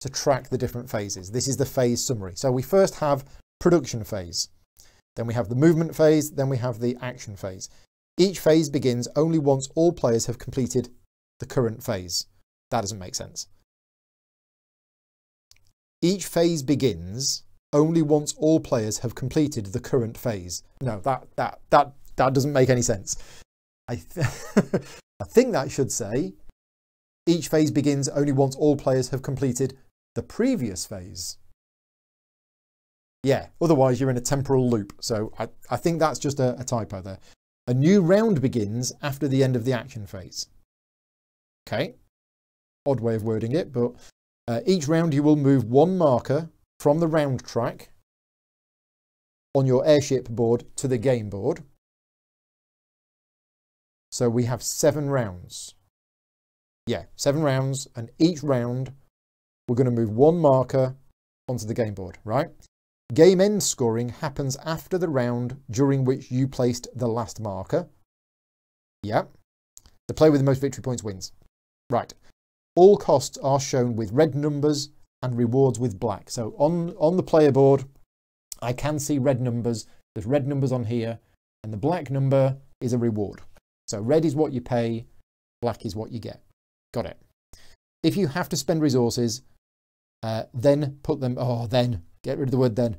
to track the different phases. This is the phase summary. So we first have production phase, then we have the movement phase, then we have the action phase. Each phase begins only once all players have completed the current phase. That doesn't make sense. each phase begins only once all players have completed the current phase. No, that doesn't make any sense. I think that should say each phase begins only once all players have completed the previous phase. Yeah, otherwise you're in a temporal loop. So I think that's just a typo there. A new round begins after the end of the action phase. Okay, odd way of wording it, but each round you will move one marker from the round track on your airship board to the game board. So we have 7 rounds. Yeah, 7 rounds, and each round we're going to move one marker onto the game board, right? Game end scoring happens after the round during which you placed the last marker. Yeah. The player with the most victory points wins. Right. All costs are shown with red numbers and rewards with black. So on the player board, I can see red numbers. There's red numbers on here, and the black number is a reward. So red is what you pay, black is what you get. Got it. If you have to spend resources, then put them, get rid of the word then,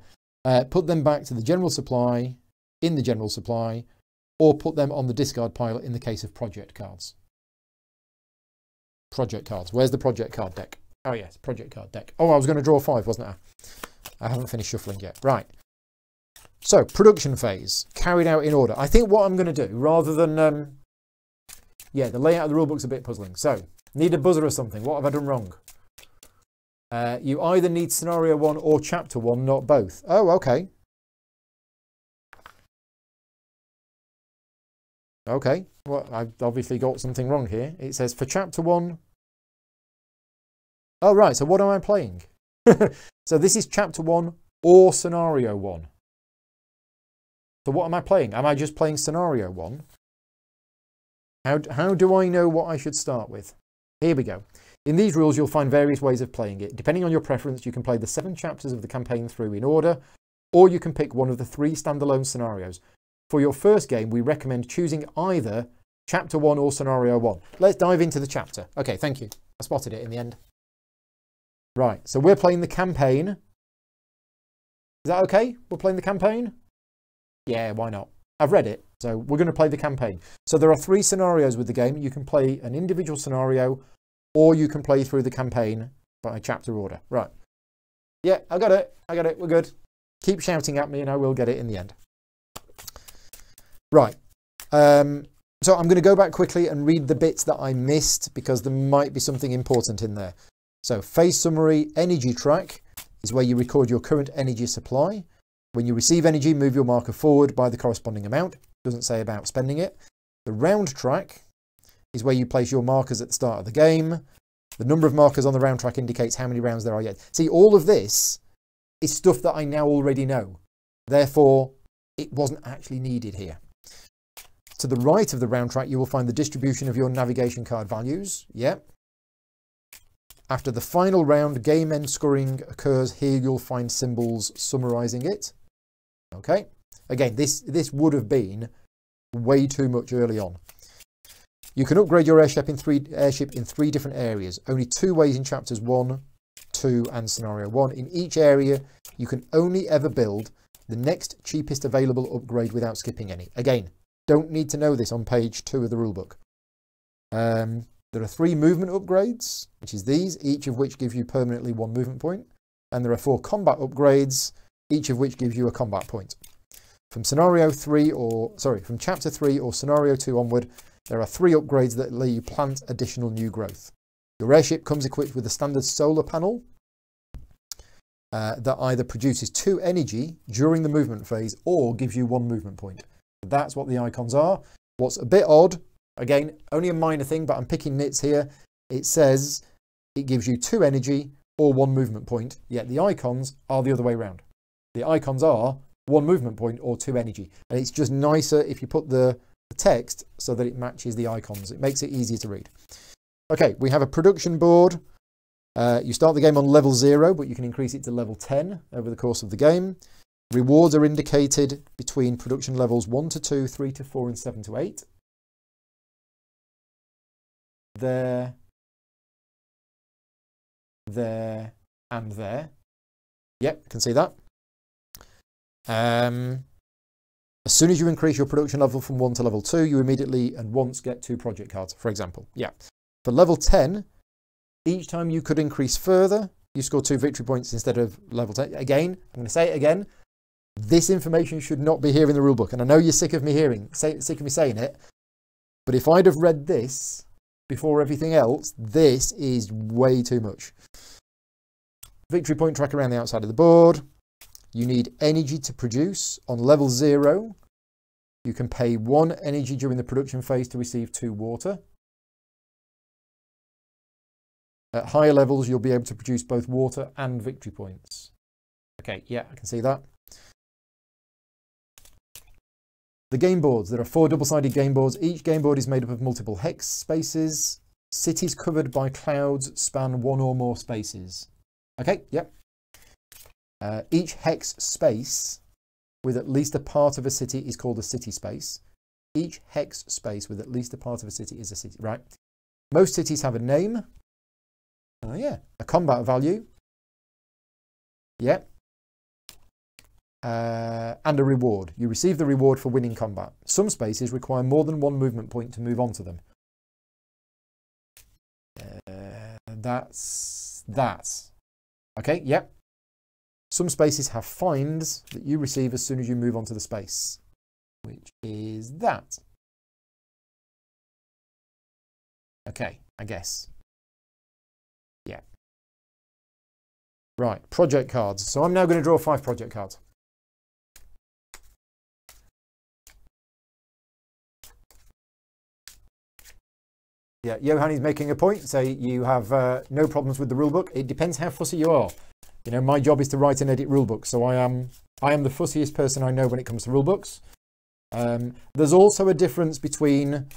put them back to the general supply, in the general supply, or put them on the discard pile in the case of project cards. Project cards. Where's the project card deck? Oh yes, project card deck. Oh, I was going to draw 5, wasn't I? I haven't finished shuffling yet. Right. So, production phase, carried out in order. I think what I'm going to do, rather than, yeah, the layout of the rulebook's a bit puzzling. So, need a buzzer or something. What have I done wrong? You either need scenario 1 or chapter 1, not both. Oh, okay. Okay, well, I've obviously got something wrong here. It says for chapter 1. Oh, right, so what am I playing? So this is chapter 1 or scenario 1. So what am I playing? Am I just playing scenario 1? How do I know what I should start with? Here we go. In these rules, you'll find various ways of playing it. Depending on your preference, you can play the 7 chapters of the campaign through in order, or you can pick one of the 3 standalone scenarios. For your first game, we recommend choosing either chapter 1 or scenario 1. Let's dive into the chapter. Okay, thank you. I spotted it in the end. Right, so we're playing the campaign. Is that okay? We're playing the campaign? Yeah, why not? I've read it, so we're going to play the campaign. So there are 3 scenarios with the game. You can play an individual scenario, or you can play through the campaign by chapter order. Right. Yeah, I got it. I got it. We're good. Keep shouting at me and I will get it in the end. Right. So I'm going to go back quickly and read the bits that I missed because there might be something important in there. So phase summary, energy track is where you record your current energy supply. When you receive energy, move your marker forward by the corresponding amount. Doesn't say about spending it. The round track is where you place your markers at the start of the game. The number of markers on the round track indicates how many rounds there are yet. See, all of this is stuff that I now already know. Therefore, it wasn't actually needed here. To the right of the round track, you will find the distribution of your navigation card values. Yep. After the final round, game end scoring occurs. Here you'll find symbols summarising it. Okay. Again, this would have been way too much early on. You can upgrade your airship in 3 different areas. Only 2 ways in chapters 1, 2 and scenario 1. In each area, you can only ever build the next cheapest available upgrade without skipping any. Again, don't need to know this on page 2 of the rulebook. There are 3 movement upgrades, which is these, each of which gives you permanently 1 movement point. And there are 4 combat upgrades, each of which gives you a combat point. From chapter 3 or scenario 2 onward, there are 3 upgrades that let you plant additional new growth. Your airship comes equipped with a standard solar panel that either produces 2 energy during the movement phase or gives you 1 movement point. That's what the icons are. What's a bit odd, again, only a minor thing, but I'm picking nits here. It says it gives you 2 energy or 1 movement point, yet the icons are the other way around. The icons are 1 movement point or 2 energy. And it's just nicer if you put the text so that it matches the icons. It makes it easier to read. Okay, we have a production board. You start the game on level 0, but you can increase it to level 10 over the course of the game. Rewards are indicated between production levels 1 to 2, 3 to 4, and 7 to 8. There, and there. Yep, I can see that. As soon as you increase your production level from 1 to level 2, you immediately and once get 2 project cards, for example. Yeah. For level 10, each time you could increase further, you score 2 victory points instead of level 10. Again, I'm going to say it again. This information should not be here in the rulebook. And I know you're sick of me saying it. But if I'd have read this before everything else, this is way too much. Victory point tracker around the outside of the board. You need energy to produce. On level 0, you can pay 1 energy during the production phase to receive 2 water. At higher levels, you'll be able to produce both water and victory points. Okay, yeah, I can see that. The game boards. There are 4 double-sided game boards. Each game board is made up of multiple hex spaces. Cities covered by clouds span 1 or more spaces. Okay, yep. Each hex space with at least a part of a city is called a city space. Each hex space with at least a part of a city is a city, right? Most cities have a name. Oh yeah, a combat value. Yep. And a reward. You receive the reward for winning combat. Some spaces require more than 1 movement point to move on to them. That's that. Okay, yep. Some spaces have finds that you receive as soon as you move on to the space, which is that. Okay, I guess. Yeah. Right, project cards. So I'm now going to draw 5 project cards. Yeah, Johan is making a point. Say you have no problems with the rulebook. It depends how fussy you are. You know, my job is to write and edit rulebooks, so I am the fussiest person I know when it comes to rulebooks. There's also a difference between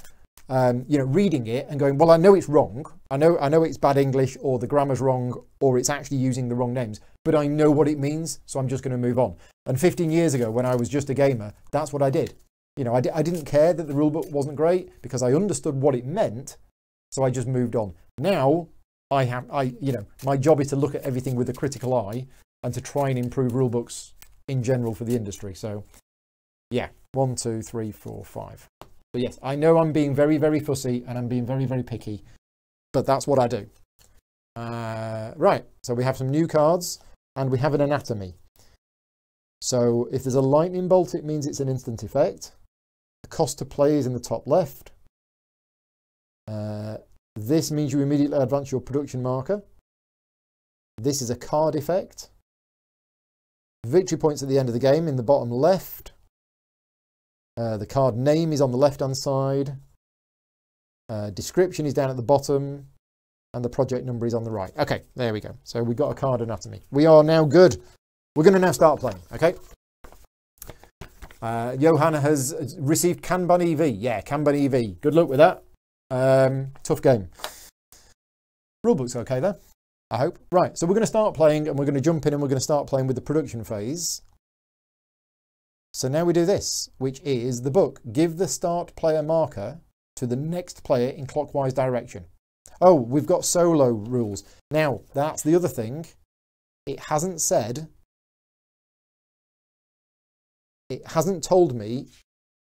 you know, reading it and going, well, I know it's wrong. I know it's bad English, or the grammar's wrong, or it's actually using the wrong names, but I know what it means, so I'm just going to move on. And 15 years ago, when I was just a gamer, that's what I did. You know, I didn't care that the rulebook wasn't great because I understood what it meant, so I just moved on. Now, you know, my job is to look at everything with a critical eye and to try and improve rulebooks in general for the industry. So, yeah, 1, 2, 3, 4, 5. But yes, I know I'm being very, very fussy and I'm being very, very picky, but that's what I do. Right, so we have some new cards and we have an anatomy. So if there's a lightning bolt, it means it's an instant effect. The cost to play is in the top left. This means you immediately advance your production marker. This is a card effect. Victory points at the end of the game in the bottom left. The card name is on the left-hand side. Description is down at the bottom. And the project number is on the right. Okay, there we go. So we've got a card anatomy. We are now good. We're going to now start playing, okay? Johanna has received Kanban EV. Yeah, Kanban EV. Good luck with that. Tough game. Rulebook's okay there, I hope. Right, so we're going to start playing and we're going to jump in and we're going to start playing with the production phase. So now we do this, which is the book. Give the start player marker to the next player in clockwise direction. Oh, we've got solo rules. Now, that's the other thing. It hasn't told me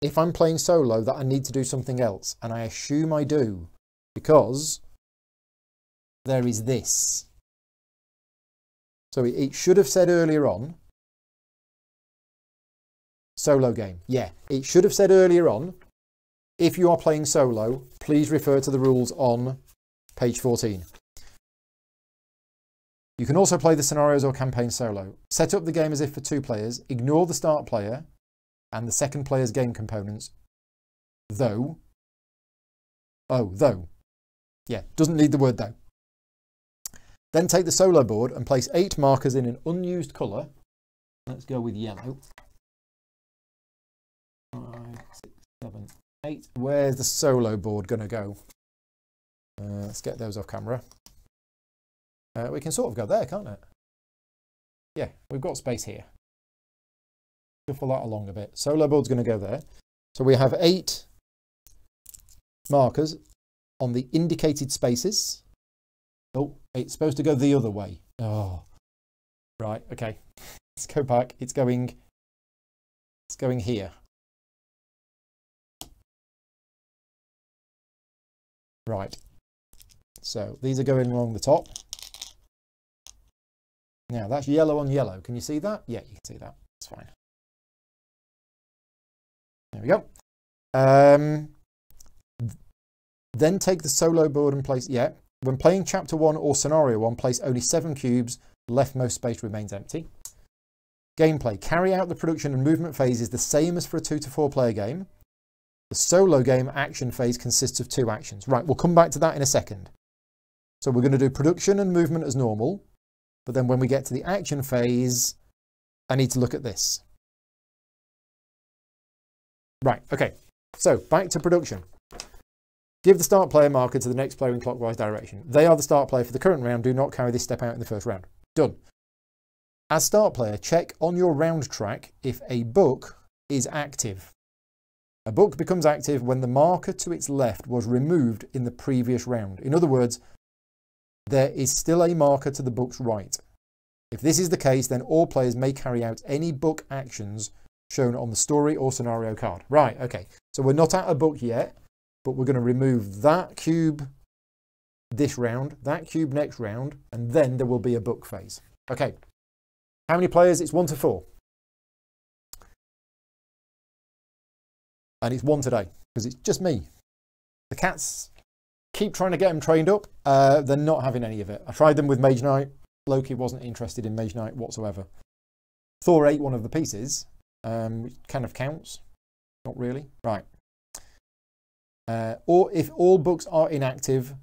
if I'm playing solo that I need to do something else. And I assume I do, because there is this. So it should have said earlier on, solo game. Yeah, it should have said earlier on, if you are playing solo, please refer to the rules on page 14. You can also play the scenarios or campaign solo. Set up the game as if for 2 players. Ignore the start player and the second player's game components. Though. Yeah, doesn't need the word though. Then take the solo board and place 8 markers in an unused colour. Let's go with yellow. 5, 6, 7, 8. Where's the solo board going to go? Let's get those off camera. We can sort of go there, can't it? Yeah, we've got space here. Shuffle that along a bit. Solo board's going to go there. So we have 8 markers on the indicated spaces. Oh, it's supposed to go the other way. Oh, right. Right, okay. Let's go back. It's going here. Right. So these are going along the top. Now that's yellow on yellow. Can you see that? Yeah, you can see that. It's fine. There we go. Then take the solo board and place, yeah. When playing chapter 1 or scenario 1, place only 7 cubes. Leftmost space remains empty. Gameplay. Carry out the production and movement phases the same as for a 2 to 4 player game. The solo game action phase consists of 2 actions. Right, we'll come back to that in a second. So we're going to do production and movement as normal. But then when we get to the action phase, I need to look at this. Right, okay. So back to production. Give the start player marker to the next player in clockwise direction. They are the start player for the current round. Do not carry this step out in the first round. Done. As start player, check on your round track if a book is active. A book becomes active when the marker to its left was removed in the previous round. In other words, there is still a marker to the book's right. If this is the case, then all players may carry out any book actions shown on the story or scenario card. Right, okay. So we're not at a book yet, but we're going to remove that cube this round, that cube next round, and then there will be a book phase. Okay. How many players? It's 1 to 4. And it's 1 today, because it's just me. The cats keep trying to get them trained up. They're not having any of it. I tried them with Mage Knight. Loki wasn't interested in Mage Knight whatsoever. Thor ate one of the pieces, which kind of counts. Not really. Right. Or if all books are inactive,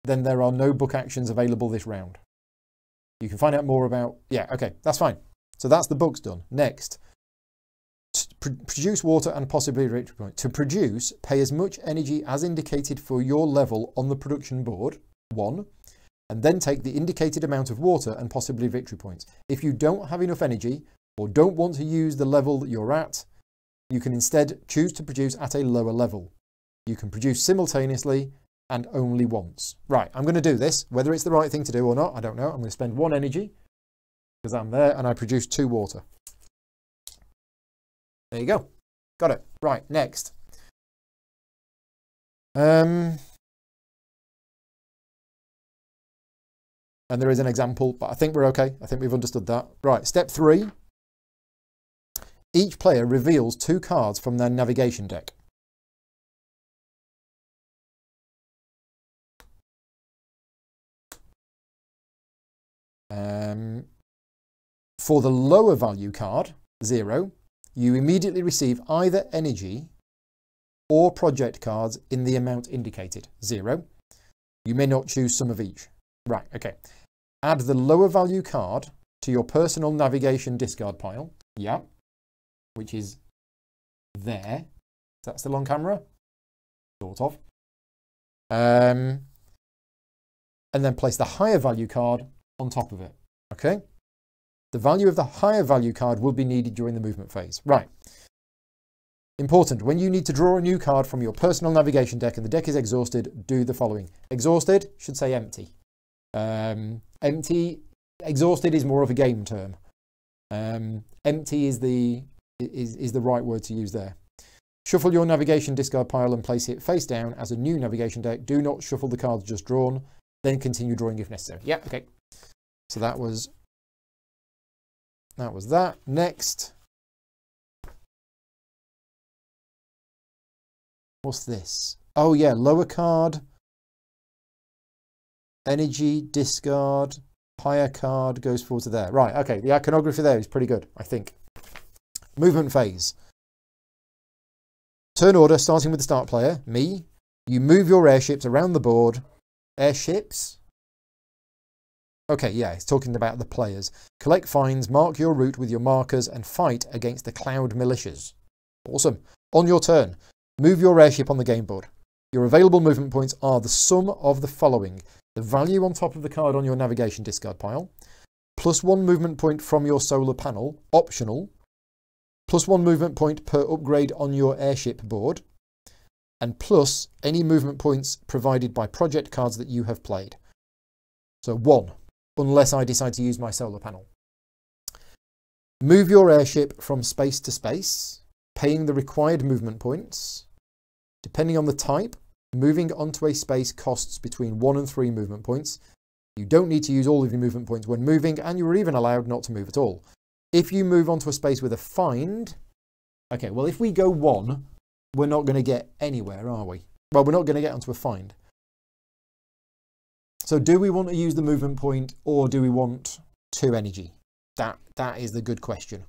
then there are no book actions available this round. You can find out more about... Yeah, okay, that's fine. So that's the books done. Next. Produce water and possibly victory point. To produce, pay as much energy as indicated for your level on the production board, 1, and then take the indicated amount of water and possibly victory points. If you don't have enough energy or don't want to use the level that you're at, you can instead choose to produce at a lower level. You can produce simultaneously and only once. Right, I'm going to do this. Whether it's the right thing to do or not, I don't know. I'm going to spend 1 energy because I'm there and I produce 2 water. There you go. Got it. Right, next. And there is an example, but I think we're okay. I think we've understood that. Right, step 3. Each player reveals 2 cards from their navigation deck. For the lower value card, 0, you immediately receive either energy or project cards in the amount indicated, 0. You may not choose some of each. Right, okay. Add the lower value card to your personal navigation discard pile. Yeah. Which is there. Is that still on camera? Sort of. And then place the higher value card on top of it. Okay. The value of the higher value card will be needed during the movement phase. Right. Important. When you need to draw a new card from your personal navigation deck and the deck is exhausted, do the following. Exhausted should say empty. Empty. Exhausted is more of a game term. Empty is the right word to use there. Shuffle your navigation discard pile and place it face down as a new navigation deck. Do not shuffle the cards just drawn. Then continue drawing if necessary. Yeah, okay. So that was that. Next. What's this? Oh yeah, lower card. Energy, discard, higher card goes forward to there. Right, okay. The iconography there is pretty good, I think. Movement phase. Turn order, starting with the start player, me. You move your airships around the board. Airships? Okay, yeah, it's talking about the players. Collect finds, mark your route with your markers, and fight against the cloud militias. Awesome. On your turn, move your airship on the game board. Your available movement points are the sum of the following. The value on top of the card on your navigation discard pile, +1 movement point from your solar panel, optional, +1 movement point per upgrade on your airship board, and plus any movement points provided by project cards that you have played. So 1, unless I decide to use my solar panel. Move your airship from space to space, paying the required movement points. Depending on the type, moving onto a space costs between 1 and 3 movement points. You don't need to use all of your movement points when moving, and you are even allowed not to move at all. If you move onto a space with a find, okay, well, if we go 1, we're not going to get anywhere, are we? Well, we're not going to get onto a find. So do we want to use the movement point, or do we want 2 energy? That is the good question.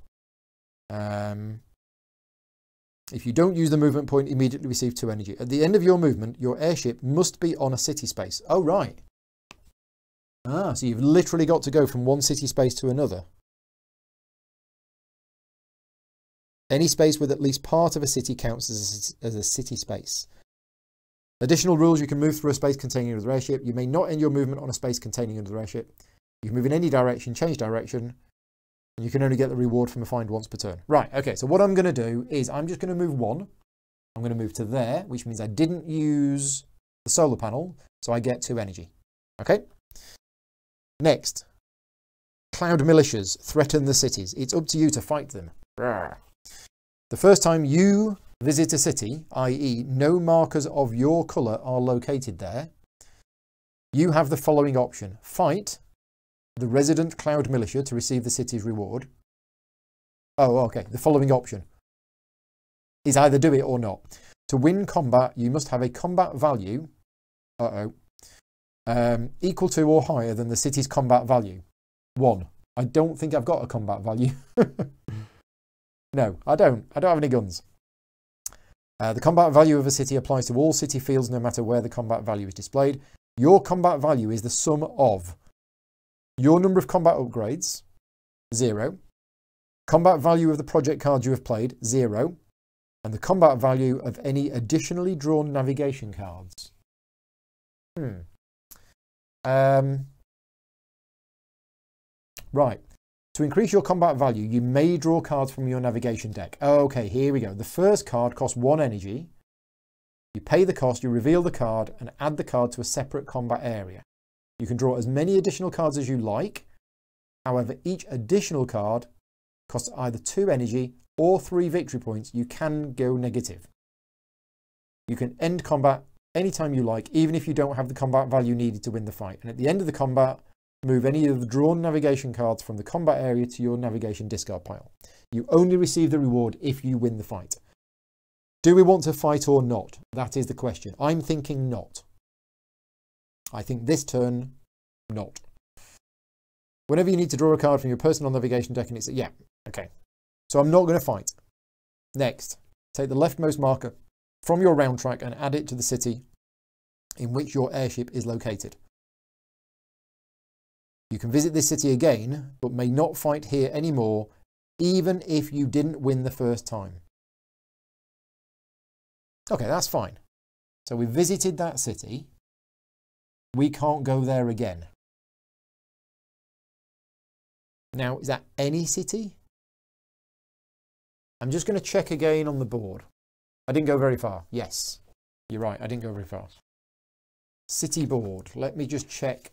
If you don't use the movement point, immediately receive 2 energy. At the end of your movement, your airship must be on a city space. Oh, right. Ah, so you've literally got to go from one city space to another. Any space with at least part of a city counts as a city space. Additional rules: you can move through a space containing another airship. You may not end your movement on a space containing another airship. You can move in any direction, change direction. And you can only get the reward from a find once per turn. Right, okay, so what I'm going to do is I'm just going to move 1. I'm going to move to there, which means I didn't use the solar panel, so I get 2 energy. Okay? Next, cloud militias threaten the cities. It's up to you to fight them. Rawr. The first time you visit a city, i.e. no markers of your colour are located there, you have the following option. Fight the resident cloud militia to receive the city's reward. Oh, okay. The following option is either do it or not. To win combat, you must have a combat value equal to or higher than the city's combat value. 1. I don't think I've got a combat value. No, I don't. I don't have any guns. The combat value of a city applies to all city fields no matter where the combat value is displayed. Your combat value is the sum of your number of combat upgrades, 0. Combat value of the project cards you have played, 0. And the combat value of any additionally drawn navigation cards. Right. To increase your combat value, you may draw cards from your navigation deck. Okay, here we go. The first card costs 1 energy. You pay the cost, you reveal the card, and add the card to a separate combat area. You can draw as many additional cards as you like. However, each additional card costs either 2 energy or 3 victory points. You can go negative. You can end combat anytime you like, even if you don't have the combat value needed to win the fight. And at the end of the combat, move any of the drawn navigation cards from the combat area to your navigation discard pile. You only receive the reward if you win the fight. Do we want to fight or not? That is the question. I'm thinking not. I think this turn, not. Whenever you need to draw a card from your personal navigation deck and it's, yeah, okay. So I'm not going to fight. Next, take the leftmost marker from your round track and add it to the city in which your airship is located. You can visit this city again, but may not fight here anymore, even if you didn't win the first time. Okay, that's fine. So we visited that city. We can't go there again. Now, is that any city? I'm just going to check again on the board. I didn't go very far. Yes, you're right. I didn't go very far. City board. Let me just check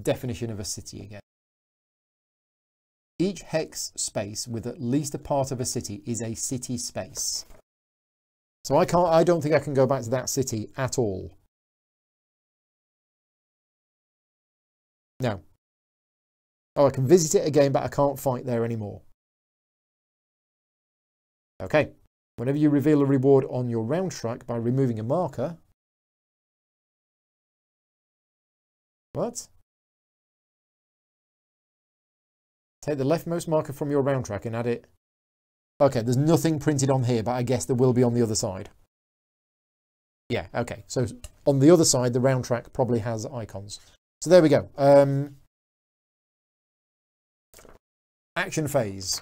definition of a city again. Each hex space with at least a part of a city is a city space. So I don't think I can go back to that city at all. No. Oh, I can visit it again, but I can't fight there anymore. Okay. Whenever you reveal a reward on your round track by removing a marker. What? Take the leftmost marker from your round track and add it. Okay, there's nothing printed on here, but I guess there will be on the other side. Yeah, okay. So on the other side, the round track probably has icons. So there we go. Action phase.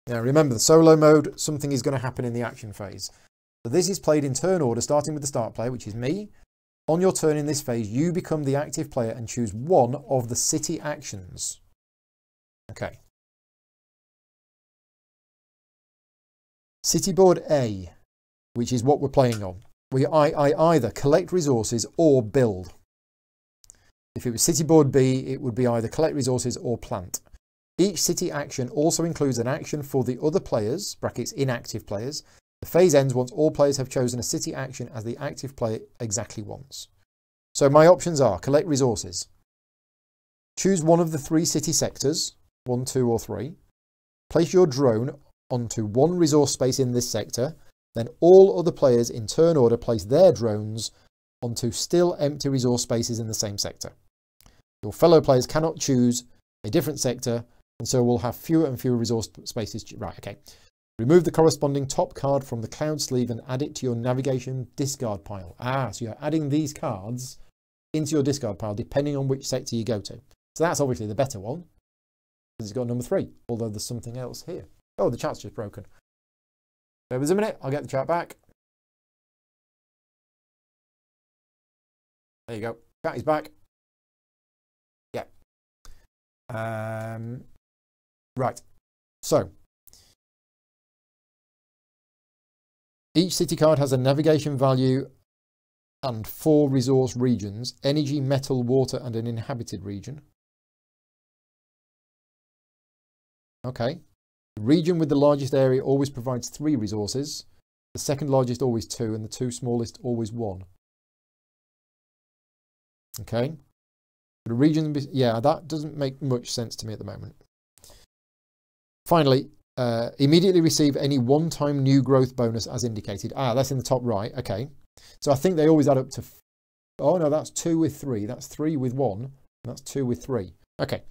Now remember, the solo mode, something is going to happen in the action phase. So this is played in turn order, starting with the start player, which is me. On your turn in this phase, you become the active player and choose one of the city actions. Okay. City board A, which is what we're playing on. I either collect resources or build. If it was city board B, it would be either collect resources or plant. Each city action also includes an action for the other players, brackets inactive players. The phase ends once all players have chosen a city action as the active player exactly once. So my options are collect resources. Choose one of the 3 city sectors, 1, 2 or 3. Place your drone onto one resource space in this sector. Then all other players in turn order place their drones onto still empty resource spaces in the same sector. Your fellow players cannot choose a different sector, and so we'll have fewer and fewer resource spaces. Right, okay. Remove the corresponding top card from the cloud sleeve and add it to your navigation discard pile. So you're adding these cards into your discard pile depending on which sector you go to. So that's obviously the better one, because it's got number 3, although there's something else here. Oh, the chat's just broken. Bear with us a minute, I'll get the chat back. There you go, chat is back. Yeah. Right, so each city card has a navigation value and 4 resource regions: energy, metal, water, and an inhabited region. Okay. The region with the largest area always provides 3 resources. The second largest always 2, and the 2 smallest always 1. Okay. The region, yeah, that doesn't make much sense to me at the moment. Finally, immediately receive any one-time new growth bonus as indicated. That's in the top right. Okay. So I think they always add up to, oh no, that's 2 with 3. That's 3 with 1. And that's 2 with 3. Okay.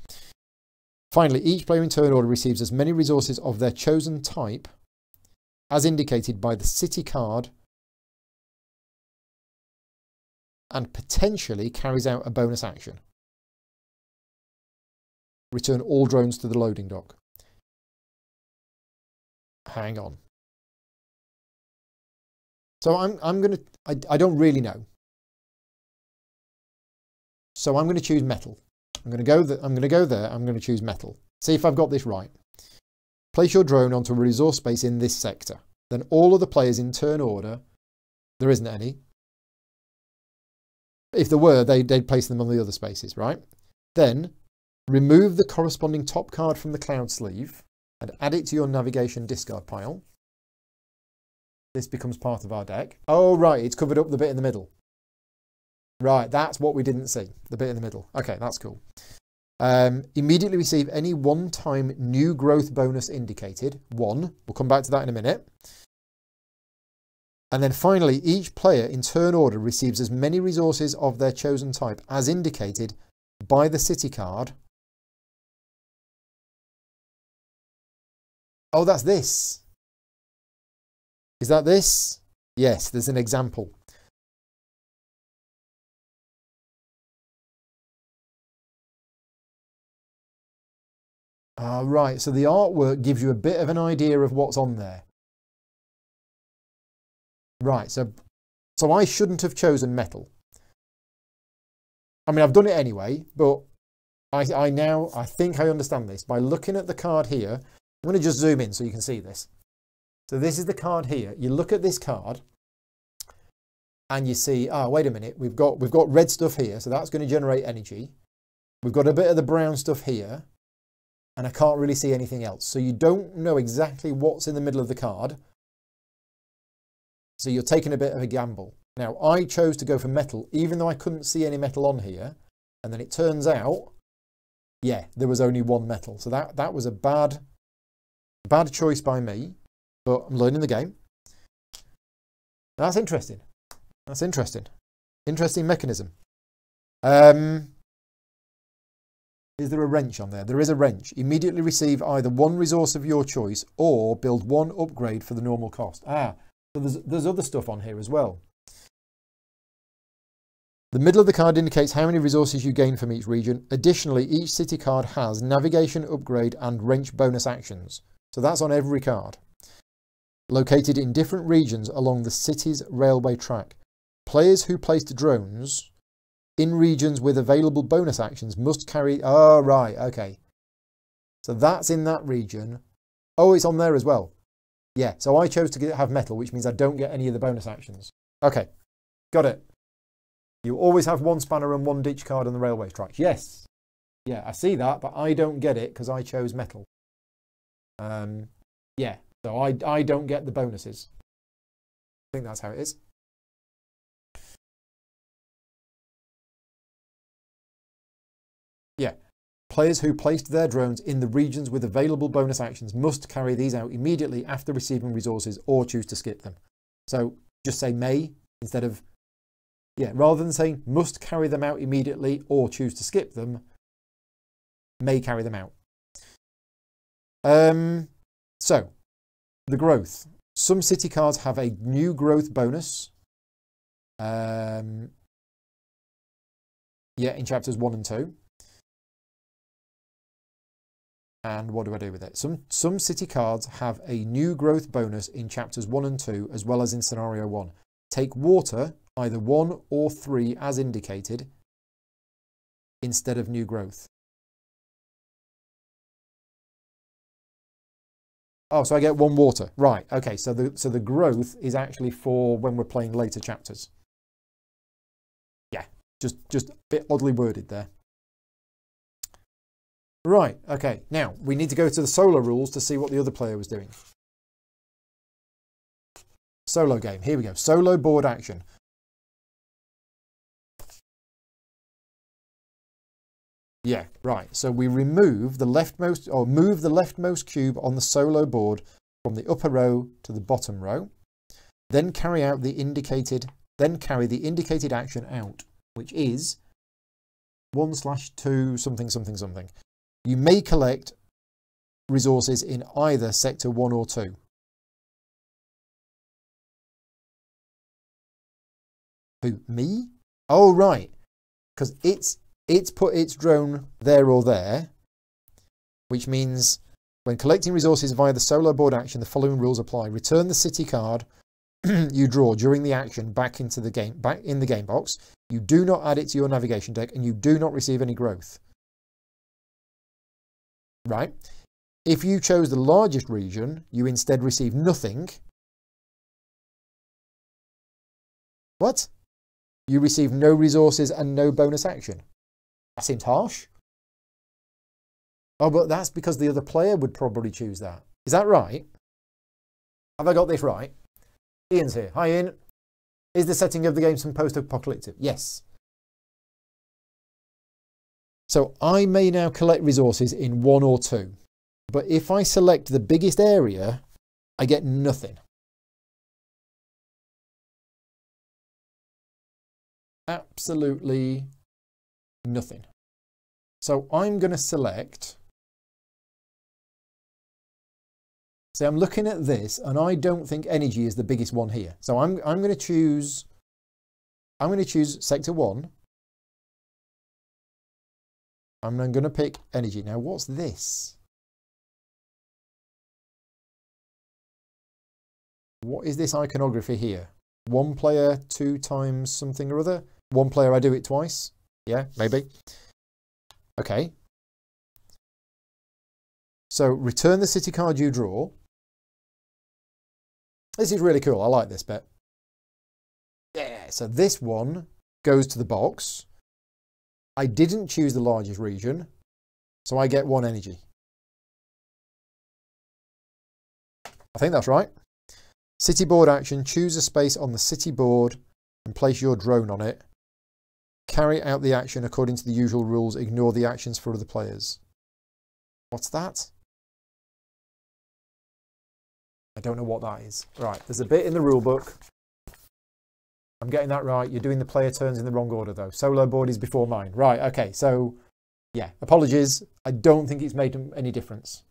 Finally, each player in turn order receives as many resources of their chosen type as indicated by the city card and potentially carries out a bonus action. Return all drones to the loading dock. Hang on. So I don't really know. So I'm going to choose metal. I'm going to go there. I'm going to choose metal. See if I've got this right. Place your drone onto a resource space in this sector. Then all of the players in turn order, there isn't any. If there were, they'd place them on the other spaces, right? Then remove the corresponding top card from the cloud sleeve and add it to your navigation discard pile. This becomes part of our deck. Oh, right, it's covered up the bit in the middle. Right, that's what we didn't see, the bit in the middle. Okay, that's cool. Immediately receive any one-time new growth bonus indicated. 1. We'll come back to that in a minute. And then finally, each player in turn order receives as many resources of their chosen type as indicated by the city card. Oh, that's this. Is that this? Yes, there's an example. Right, so the artwork gives you a bit of an idea of what's on there. Right, so I shouldn't have chosen metal. I mean, I've done it anyway, but I think I understand this. By looking at the card here, I'm going to just zoom in so you can see this. So this is the card here. You look at this card and you see, wait a minute, we've got red stuff here, so that's going to generate energy. We've got a bit of the brown stuff here, and I can't really see anything else. So you don't know exactly what's in the middle of the card. So you're taking a bit of a gamble. Now, I chose to go for metal, even though I couldn't see any metal on here. And then it turns out, yeah, there was only 1 metal. So that was a bad choice by me, but I'm learning the game. That's interesting. That's interesting. Interesting mechanism. Is there a wrench on there? There is a wrench. Immediately receive either 1 resource of your choice or build 1 upgrade for the normal cost. So there's other stuff on here as well. The middle of the card indicates how many resources you gain from each region. Additionally, each city card has navigation upgrade and wrench bonus actions. So that's on every card. Located in different regions along the city's railway track. Players who placed drones in regions with available bonus actions must carry... Oh, right, okay. So that's in that region. Oh, it's on there as well. Yeah, so I chose to have metal, which means I don't get any of the bonus actions. Okay, got it. You always have 1 spanner and 1 ditch card on the railway tracks. Yes, Yeah, I see that, but I don't get it because I chose metal. Yeah, so I don't get the bonuses. I think that's how it is. Yeah. Players who placed their drones in the regions with available bonus actions must carry these out immediately after receiving resources or choose to skip them. So just say may instead of, yeah, rather than saying must carry them out immediately or choose to skip them, may carry them out. So the growth. Some city cards have a new growth bonus. Yeah, in chapters 1 and 2. And what do I do with it? Some city cards have a new growth bonus in chapters 1 and 2, as well as in scenario 1. Take water, either 1 or 3 as indicated, instead of new growth. Oh, so I get 1 water. Right, okay, so the growth is actually for when we're playing later chapters. Yeah, just a bit oddly worded there. Right, okay, now we need to go to the solo rules to see what the other player was doing. Solo game, here we go. Solo board action. Yeah, right, so we remove the leftmost, or move the leftmost cube on the solo board from the upper row to the bottom row, then carry out the indicated, action out, which is 1/2 something something something. You may collect resources in either sector 1 or 2. Who, me? Oh, right. Because it's put its drone there or there, which means when collecting resources via the solo board action, the following rules apply. Return the city card you draw during the action back in the game box. You do not add it to your navigation deck, and you do not receive any growth. Right? If you chose the largest region, you instead receive nothing. What? You receive no resources and no bonus action. That seems harsh. Oh, but that's because the other player would probably choose that. Is that right? Have I got this right? Ian's here. Hi, Ian. Is the setting of the game some post-apocalyptic? Yes. So I may now collect resources in 1 or 2. But if I select the biggest area, I get nothing. Absolutely nothing. So I'm going to select. See, I'm looking at this and I don't think energy is the biggest one here. So I'm going to choose sector 1. I'm then going to pick energy. Now, what's this? What is this iconography here? 1 player, 2 times something or other? 1 player, I do it twice? Yeah, maybe. Okay. So, return the city card you draw. This is really cool. I like this bit. Yeah, so this one goes to the box. I didn't choose the largest region, so I get 1 energy. I think that's right. City board action, choose a space on the city board and place your drone on it. Carry out the action according to the usual rules. Ignore the actions for other players. What's that? I don't know what that is. Right, there's a bit in the rule book. I'm getting that right. You're doing the player turns in the wrong order, though. Solo board is before mine. Right, okay. So, yeah, apologies. I don't think it's made any difference.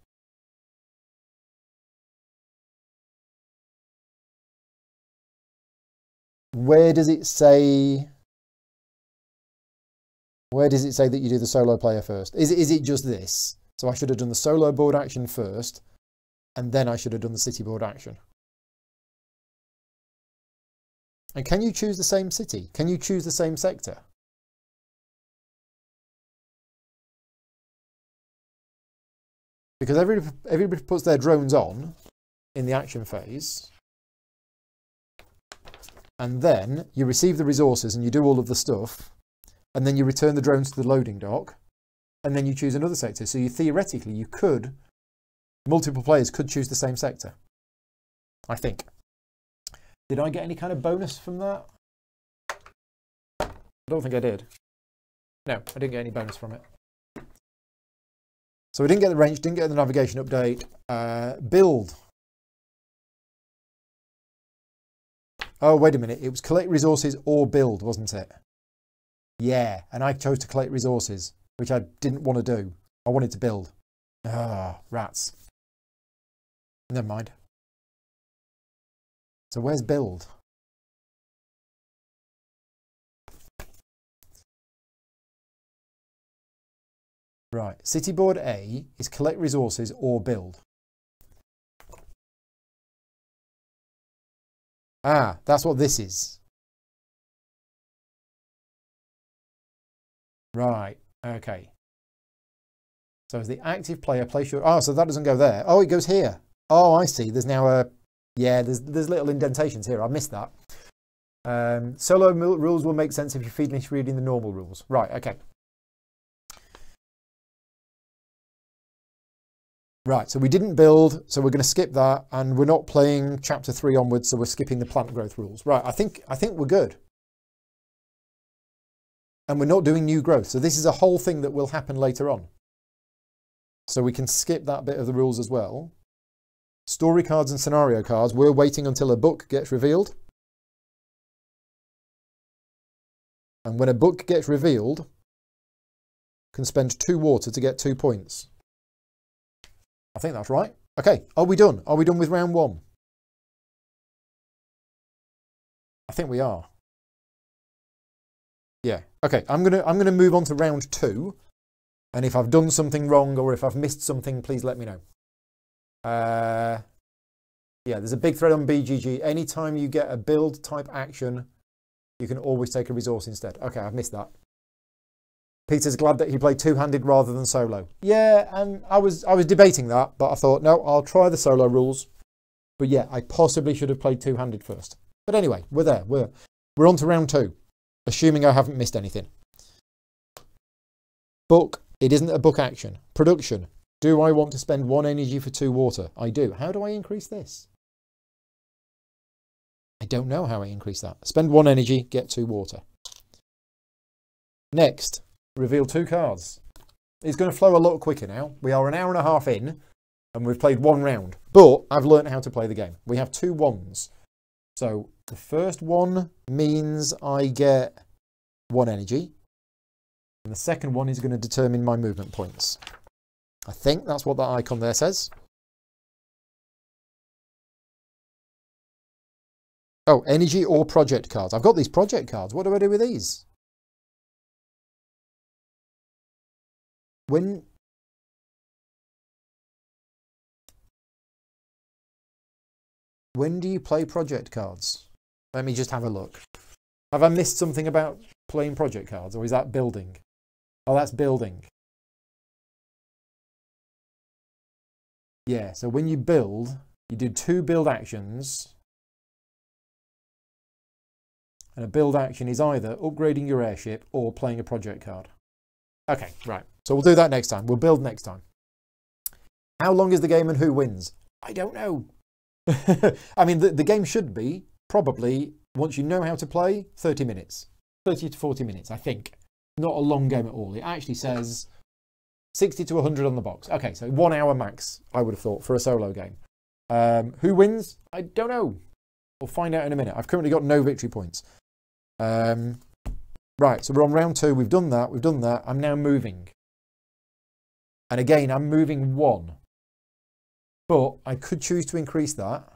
Where does it say that you do the solo player first? Is it just this? So I should have done the solo board action first, and then I should have done the city board action. And can you choose the same city? Can you choose the same sector? Because everybody puts their drones on in the action phase, and then you receive the resources and you do all of the stuff, and then you return the drones to the loading dock, and then you choose another sector. So theoretically, multiple players could choose the same sector, I think. Did I get any kind of bonus from that? I don't think I did. No, I didn't get any bonus from it. So we didn't get the wrench, didn't get the navigation update. Build. Oh, wait a minute. It was collect resources or build, wasn't it? Yeah, and I chose to collect resources, which I didn't want to do. I wanted to build. Ah, rats. Never mind. So where's build? Right, city board A is collect resources or build. Ah, that's what this is. Right, okay. So as the active player, place your... Oh, so that doesn't go there. Oh, it goes here. Oh, I see. There's now a... Yeah, there's little indentations here. I missed that. Solo rules will make sense if you finish reading the normal rules. Right, okay. Right, so we didn't build, so we're going to skip that, and we're not playing chapter 3 onwards, so we're skipping the plant growth rules. Right, I think we're good. And we're not doing new growth, so this is a whole thing that will happen later on. So we can skip that bit of the rules as well. Story cards and scenario cards, we're waiting until a book gets revealed. And when a book gets revealed, can spend 2 water to get 2 points. I think that's right. Okay, are we done? Are we done with round 1? I think we are. Yeah. Okay, I'm gonna move on to round 2. And if I've done something wrong or if I've missed something, please let me know. Yeah, there's a big thread on BGG. Anytime you get a build type action, you can always take a resource instead. Okay, I've missed that. Peter's glad that he played two-handed rather than solo. Yeah, and I was debating that, but I thought, no, I'll try the solo rules. But yeah, I possibly should have played two-handed first. But anyway, we're there. We're on to round 2, assuming I haven't missed anything. Book. It isn't a book action. Production. Do I want to spend 1 energy for 2 water? I do. How do I increase this? I don't know how I increase that. Spend 1 energy, get 2 water. Next. Reveal 2 cards. It's going to flow a lot quicker now. We are an hour and a half in and we've played 1 round, but I've learned how to play the game. We have 2 wands. So the first one means I get 1 energy, and the second one is going to determine my movement points. I think that's what that icon there says. Oh, energy or project cards. I've got these project cards. What do I do with these? When do you play project cards? Let me just have a look. Have I missed something about playing project cards, or is that building? Oh, that's building. Yeah, so when you build, you do 2 build actions. And a build action is either upgrading your airship or playing a project card. Okay, right. So we'll do that next time. We'll build next time. How long is the game and who wins? I don't know. I mean, the game should be probably, once you know how to play, 30 minutes. 30 to 40 minutes, I think. Not a long game at all. It actually says 60 to 100 on the box. Okay, so 1 hour max, I would have thought, for a solo game. Who wins? I don't know. We'll find out in a minute. I've currently got no victory points. Right, so we're on round 2. We've done that. We've done that. I'm now moving. And again, I'm moving 1. But I could choose to increase that.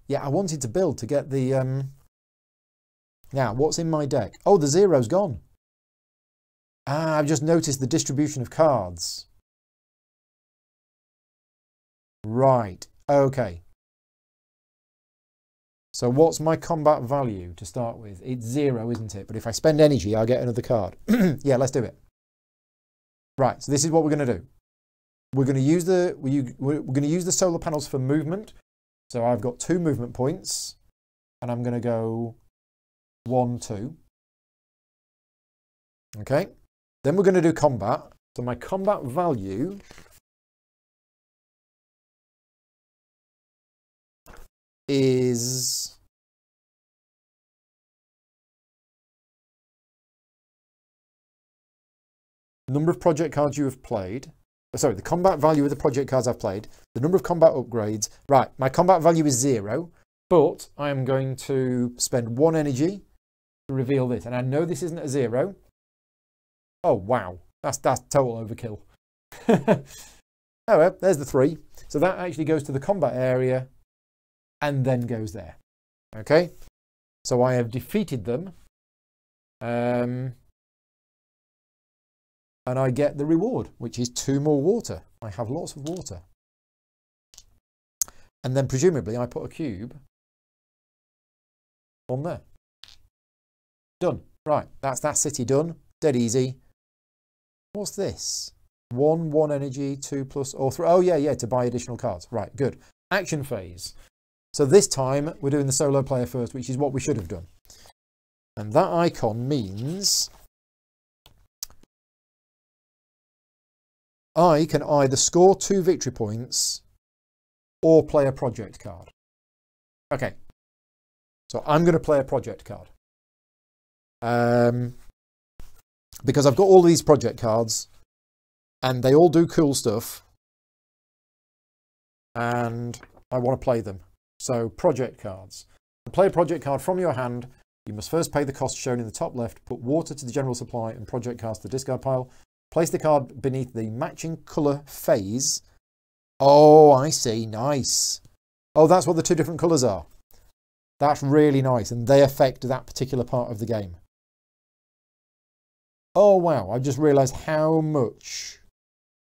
Yeah, I wanted to build to get the... Now, what's in my deck? Oh, the 0's gone. Ah, I've just noticed the distribution of cards. Right, okay. So what's my combat value to start with? It's 0, isn't it? But if I spend energy, I'll get another card. Yeah, let's do it. Right, so this is what we're going to do. We're going to use the solar panels for movement. So I've got 2 movement points, and I'm going to go 1, 2. Okay. Then we're going to do combat. So my combat value is number of project cards you have played. Sorry, the combat value of the project cards I've played, the number of combat upgrades. Right, my combat value is 0, but I am going to spend 1 energy to reveal this. And I know this isn't a 0. Oh, wow. That's total overkill. Oh, well, there's the 3. So that actually goes to the combat area and then goes there. Okay, so I have defeated them. And I get the reward, which is 2 more water. I have lots of water. And then presumably I put a cube on there. Done. Right, that's that city done. Dead easy. What's this? 1 energy, 2 plus, or 3. Oh, yeah, to buy additional cards. Right, good. Action phase. So this time we're doing the solo player first, which is what we should have done. And that icon means I can either score 2 victory points or play a project card. Okay, so I'm going to play a project card. Because I've got all these project cards and they all do cool stuff and I want to play them. So project cards. To play a project card from your hand, you must first pay the cost shown in the top left, put water to the general supply and project cards to the discard pile. Place the card beneath the matching colour phase. Oh, I see. Nice. Oh, that's what the 2 different colours are. That's really nice. And they affect that particular part of the game. Oh, wow. I just realised how much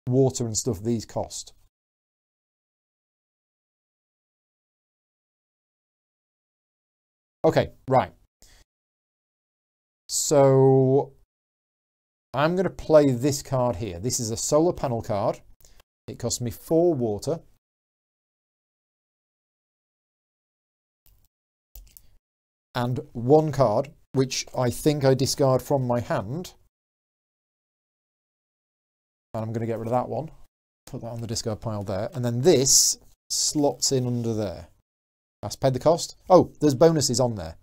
water and stuff these cost. Okay, right. So I'm going to play this card here. This is a solar panel card. It costs me 4 water. And 1 card, which I think I discard from my hand. And I'm going to get rid of that one. Put that on the discard pile there. And then this slots in under there. That's paid the cost. Oh, there's bonuses on there.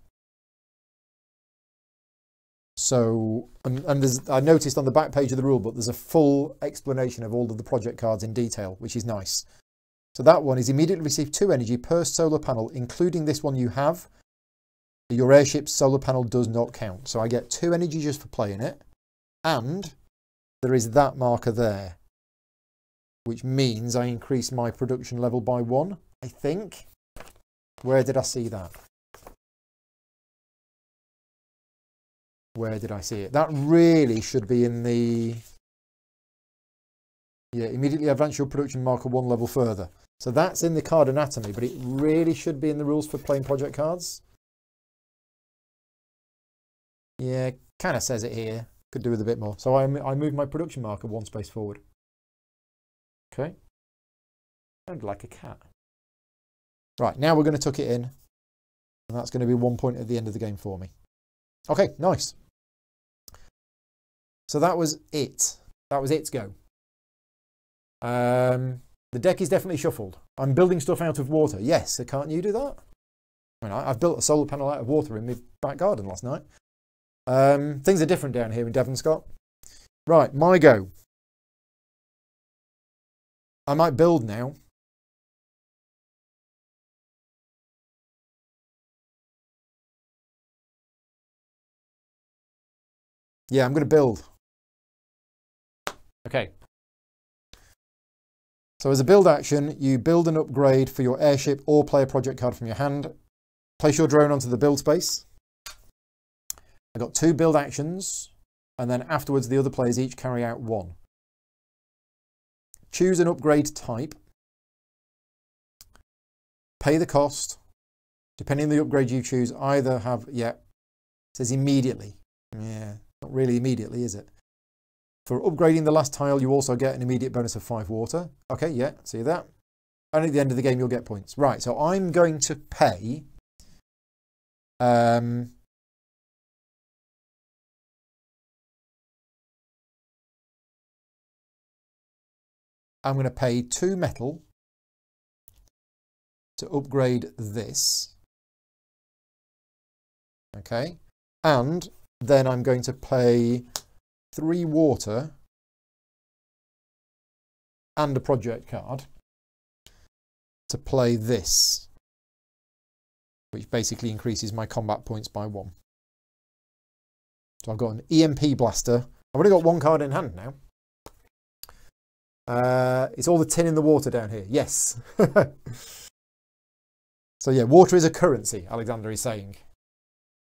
So, and there's, I noticed on the back page of the rulebook, there's a full explanation of all of the project cards in detail, which is nice. So that one is immediately receive 2 energy per solar panel, including this one you have. Your airship's solar panel does not count. So I get 2 energy just for playing it. And there is that marker there, which means I increase my production level by 1, I think. Where did I see that? Where did I see it? That really should be in the... Yeah, immediately advance your production marker 1 level further. So that's in the card anatomy, but it really should be in the rules for playing project cards. Yeah, kind of says it here. Could do with a bit more. So I move my production marker 1 space forward. Okay. Sounds like a cat. Right, now we're going to tuck it in. And that's going to be 1 point at the end of the game for me. Okay, nice. So that was it. That was its go. The deck is definitely shuffled. I'm building stuff out of water. Yes, can't you do that? I mean, I've built a solar panel out of water in my back garden last night. Things are different down here in Devon, Scott. Right, my go. I might build now. Yeah, I'm going to build. Okay. So as a build action, you build an upgrade for your airship or play a project card from your hand. Place your drone onto the build space. I've got 2 build actions, and then afterwards the other players each carry out 1. Choose an upgrade type. Pay the cost. Depending on the upgrade you choose, either have, yeah, it says immediately. Yeah, not really immediately, is it? For upgrading the last tile, you also get an immediate bonus of 5 water. Okay, yeah, see that? And at the end of the game, you'll get points. Right, so I'm going to pay... I'm going to pay 2 metal to upgrade this. Okay. And then I'm going to pay 3 water and a project card to play this, which basically increases my combat points by 1. So I've got an EMP blaster. I've only got 1 card in hand now. It's all the tin in the water down here. Yes. So yeah, water is a currency, Alexander is saying.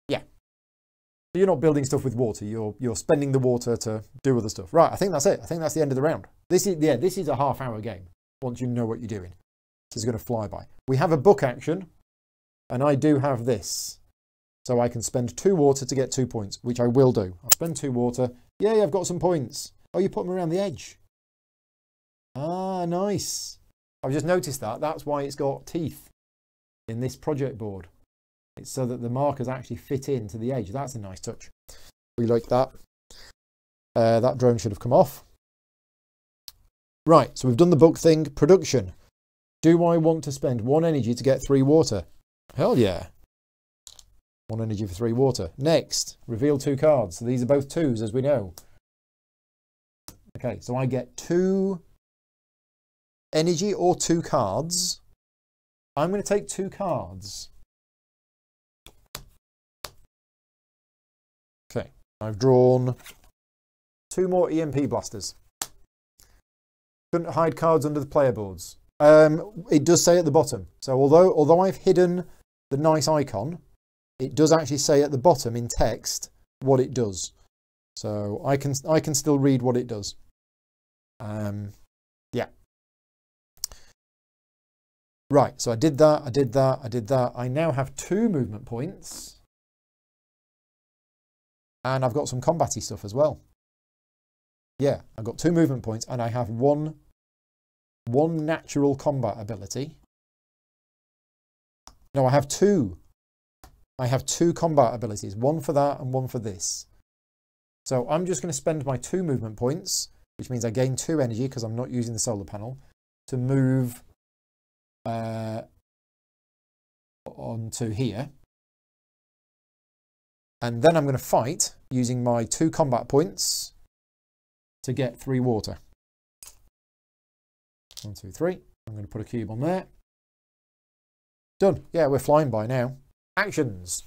Yeah. So you're not building stuff with water. You're spending the water to do other stuff. Right, I think that's it. I think that's the end of the round. This is a half-hour game once you know what you're doing. This is going to fly by. We have a book action, and I do have this. So I can spend 2 water to get 2 points, which I will do. I'll spend 2 water. Yay, I've got some points. Oh, you put them around the edge. Ah, nice. I've just noticed that. That's why it's got teeth in this project board. It's so that the markers actually fit into the edge. That's a nice touch. We like that. That drone should have come off. Right, so we've done the book thing. Production. Do I want to spend 1 energy to get 3 water? Hell yeah. 1 energy for 3 water. Next, reveal 2 cards. So these are both 2s, as we know. Okay, so I get 2 energy or 2 cards. I'm going to take 2 cards. Okay, I've drawn 2 more EMP blasters. Couldn't hide cards under the player boards. It does say at the bottom. So although I've hidden the nice icon, it does actually say at the bottom in text what it does. So I can still read what it does. Yeah. Right, so I did that. I now have 2 movement points. And I've got some combat-y stuff as well. Yeah, I've got 2 movement points and I have one natural combat ability. No, I have 2. I have 2 combat abilities, 1 for that and 1 for this. So I'm just going to spend my 2 movement points, which means I gain 2 energy because I'm not using the solar panel, to move onto here. And then I'm going to fight using my 2 combat points to get 3 water. 1, 2, 3. I'm going to put a cube on there. Done. Yeah, we're flying by now. Actions.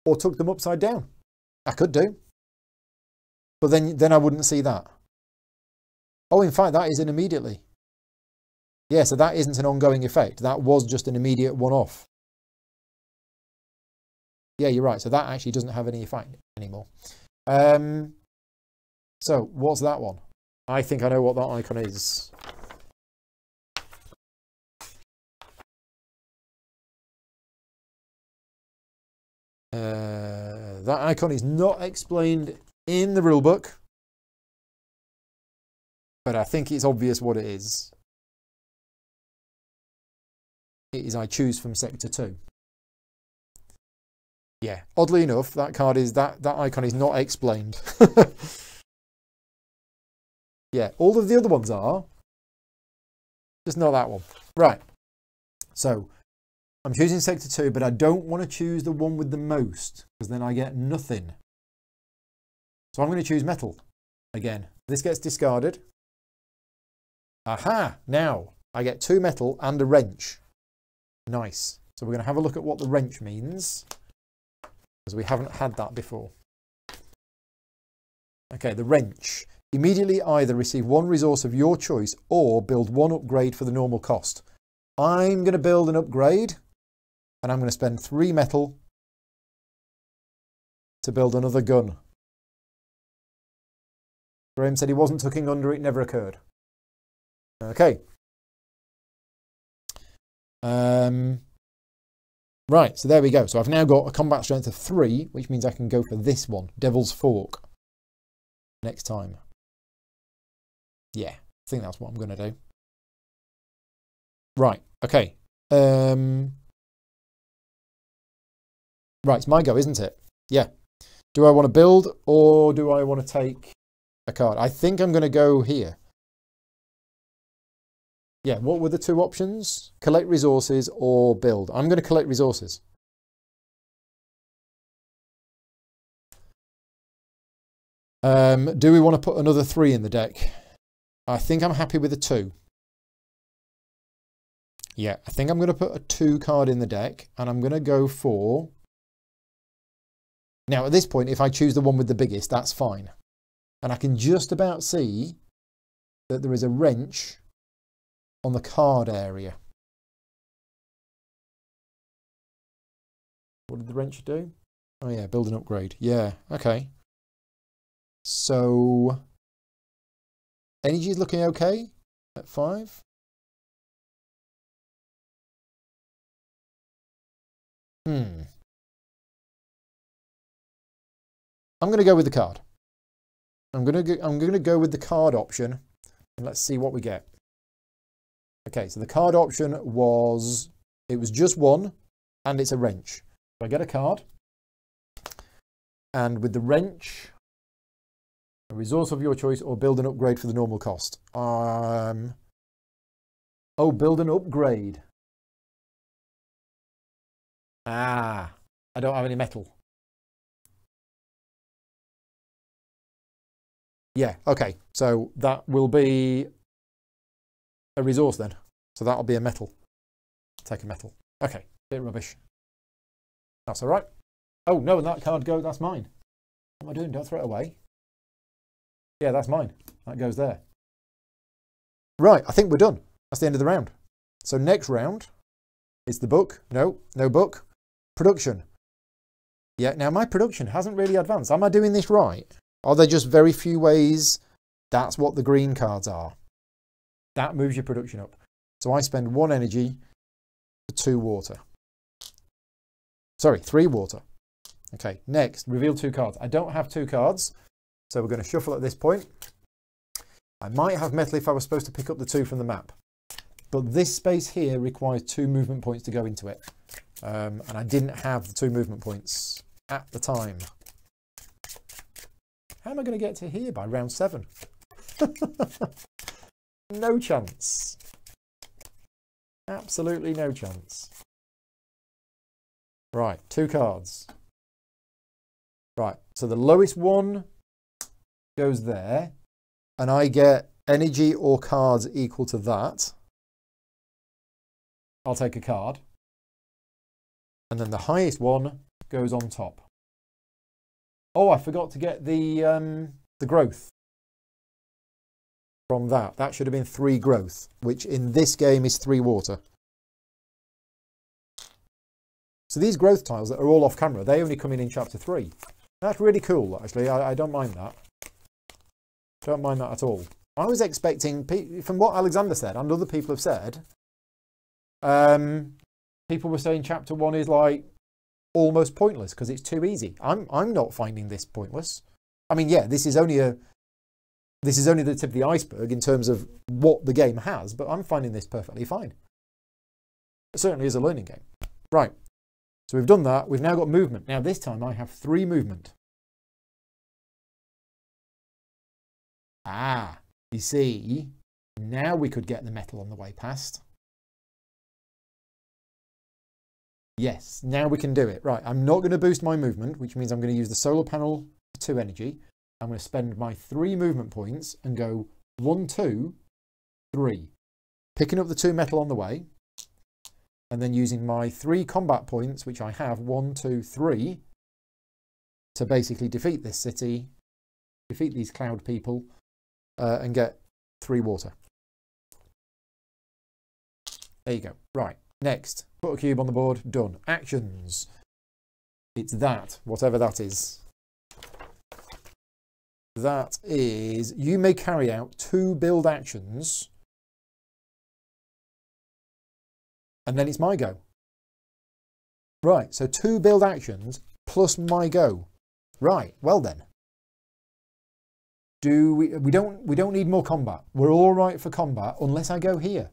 Or tuck them upside down. I could do. But then I wouldn't see that. Oh, in fact, that isn't immediately. Yeah, so that isn't an ongoing effect. That was just an immediate one-off. Yeah, you're right. So that actually doesn't have any effect anymore. So what's that one? I think I know what that icon is. That icon is not explained in the rulebook, but I think it's obvious what it is. It is I choose from sector 2. Yeah, oddly enough, that icon is not explained. Yeah, all of the other ones are, just not that one. Right, so I'm choosing sector 2, but I don't want to choose the one with the most, because then I get nothing. So I'm going to choose metal again. This gets discarded. Aha, now I get 2 metal and a wrench. Nice. So we're going to have a look at what the wrench means, because we haven't had that before. Okay, the wrench. Immediately either receive 1 resource of your choice or build 1 upgrade for the normal cost. I'm going to build an upgrade, and I'm going to spend 3 metal to build another gun. Graham said he wasn't tucking under, it never occurred. Okay. Right, so there we go. So I've now got a combat strength of 3, which means I can go for this one, Devil's Fork, next time. Yeah, I think that's what I'm going to do. Right, okay. Right, it's my go, isn't it? Yeah. Do I want to build or do I want to take a card? I think I'm going to go here. Yeah, what were the two options? Collect resources or build. I'm going to collect resources. Do we want to put another 3 in the deck? I think I'm happy with a 2. Yeah, I think I'm going to put a 2 card in the deck, and I'm going to go for... Now, at this point, if I choose the one with the biggest, that's fine. And I can just about see that there is a wrench on the card area. What did the wrench do? Oh yeah, build an upgrade. Yeah, okay. So, energy is looking okay at 5. I'm going to go with the card. I'm going to go with the card option, and let's see what we get. Okay, so the card option was, it was just 1, and it's a wrench. So I get a card, and with the wrench, a resource of your choice, or build an upgrade for the normal cost. Oh, build an upgrade. Ah, I don't have any metal. Yeah, okay, so that will be a resource then. So that'll be a metal. Take a metal. Okay, bit rubbish. That's all right. Oh, no, and that card go, that's mine. What am I doing? Don't throw it away. Yeah, that's mine. That goes there. Right, I think we're done. That's the end of the round. So next round is the book. No, no book. Production. Yeah, now my production hasn't really advanced. Am I doing this right? Are there just very few ways? That's what the green cards are. That moves your production up. So I spend 1 energy for 2 water. Sorry, 3 water. Okay, next, reveal 2 cards. I don't have 2 cards, so we're going to shuffle at this point. I might have metal if I was supposed to pick up the 2 from the map. But this space here requires 2 movement points to go into it. And I didn't have the 2 movement points at the time. How am I going to get to here by round 7? No chance. Absolutely no chance. Right, 2 cards. Right, so the lowest one goes there, and I get energy or cards equal to that. I'll take a card. And then the highest one goes on top. Oh, I forgot to get the growth from that. That should have been 3 growth, which in this game is 3 water. So these growth tiles that are all off camera, they only come in chapter 3. That's really cool, actually. I don't mind that. Don't mind that at all. I was expecting, from what Alexander said and other people have said, people were saying chapter 1 is like almost pointless because it's too easy. I'm not finding this pointless. I mean, yeah, this is only the tip of the iceberg in terms of what the game has, but I'm finding this perfectly fine. It certainly is a learning game. Right. So we've done that. We've now got movement. Now this time I have 3 movement. Ah, you see, now we could get the metal on the way past. Yes, now we can do it. Right, I'm not going to boost my movement, which means I'm going to use the solar panel for 2 energy. I'm going to spend my 3 movement points and go 1, 2, 3. Picking up the 2 metal on the way. And then using my 3 combat points, which I have 1, 2, 3, to basically defeat this city, defeat these cloud people, and get 3 water. There you go. Right, next. Put a cube on the board. Done. Actions. It's that, whatever that is. That is, you may carry out 2 build actions, and then it's my go. Right, so 2 build actions plus my go. Right, well then. We don't need more combat. We're all right for combat unless I go here.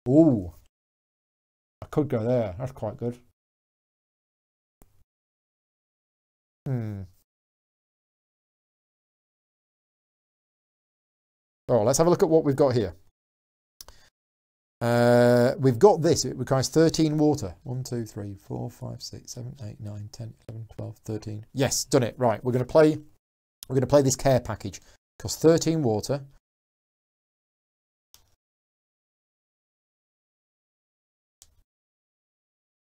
Ooh. I could go there. That's quite good. Oh, let's have a look at what we've got here. We've got this. It requires 13 water. 1, 2, 3, 4, 5, 6, 7, 8, 9, 10, 11, 12, 13. Yes, done it. Right, we're going to play this care package. Costs 13 water.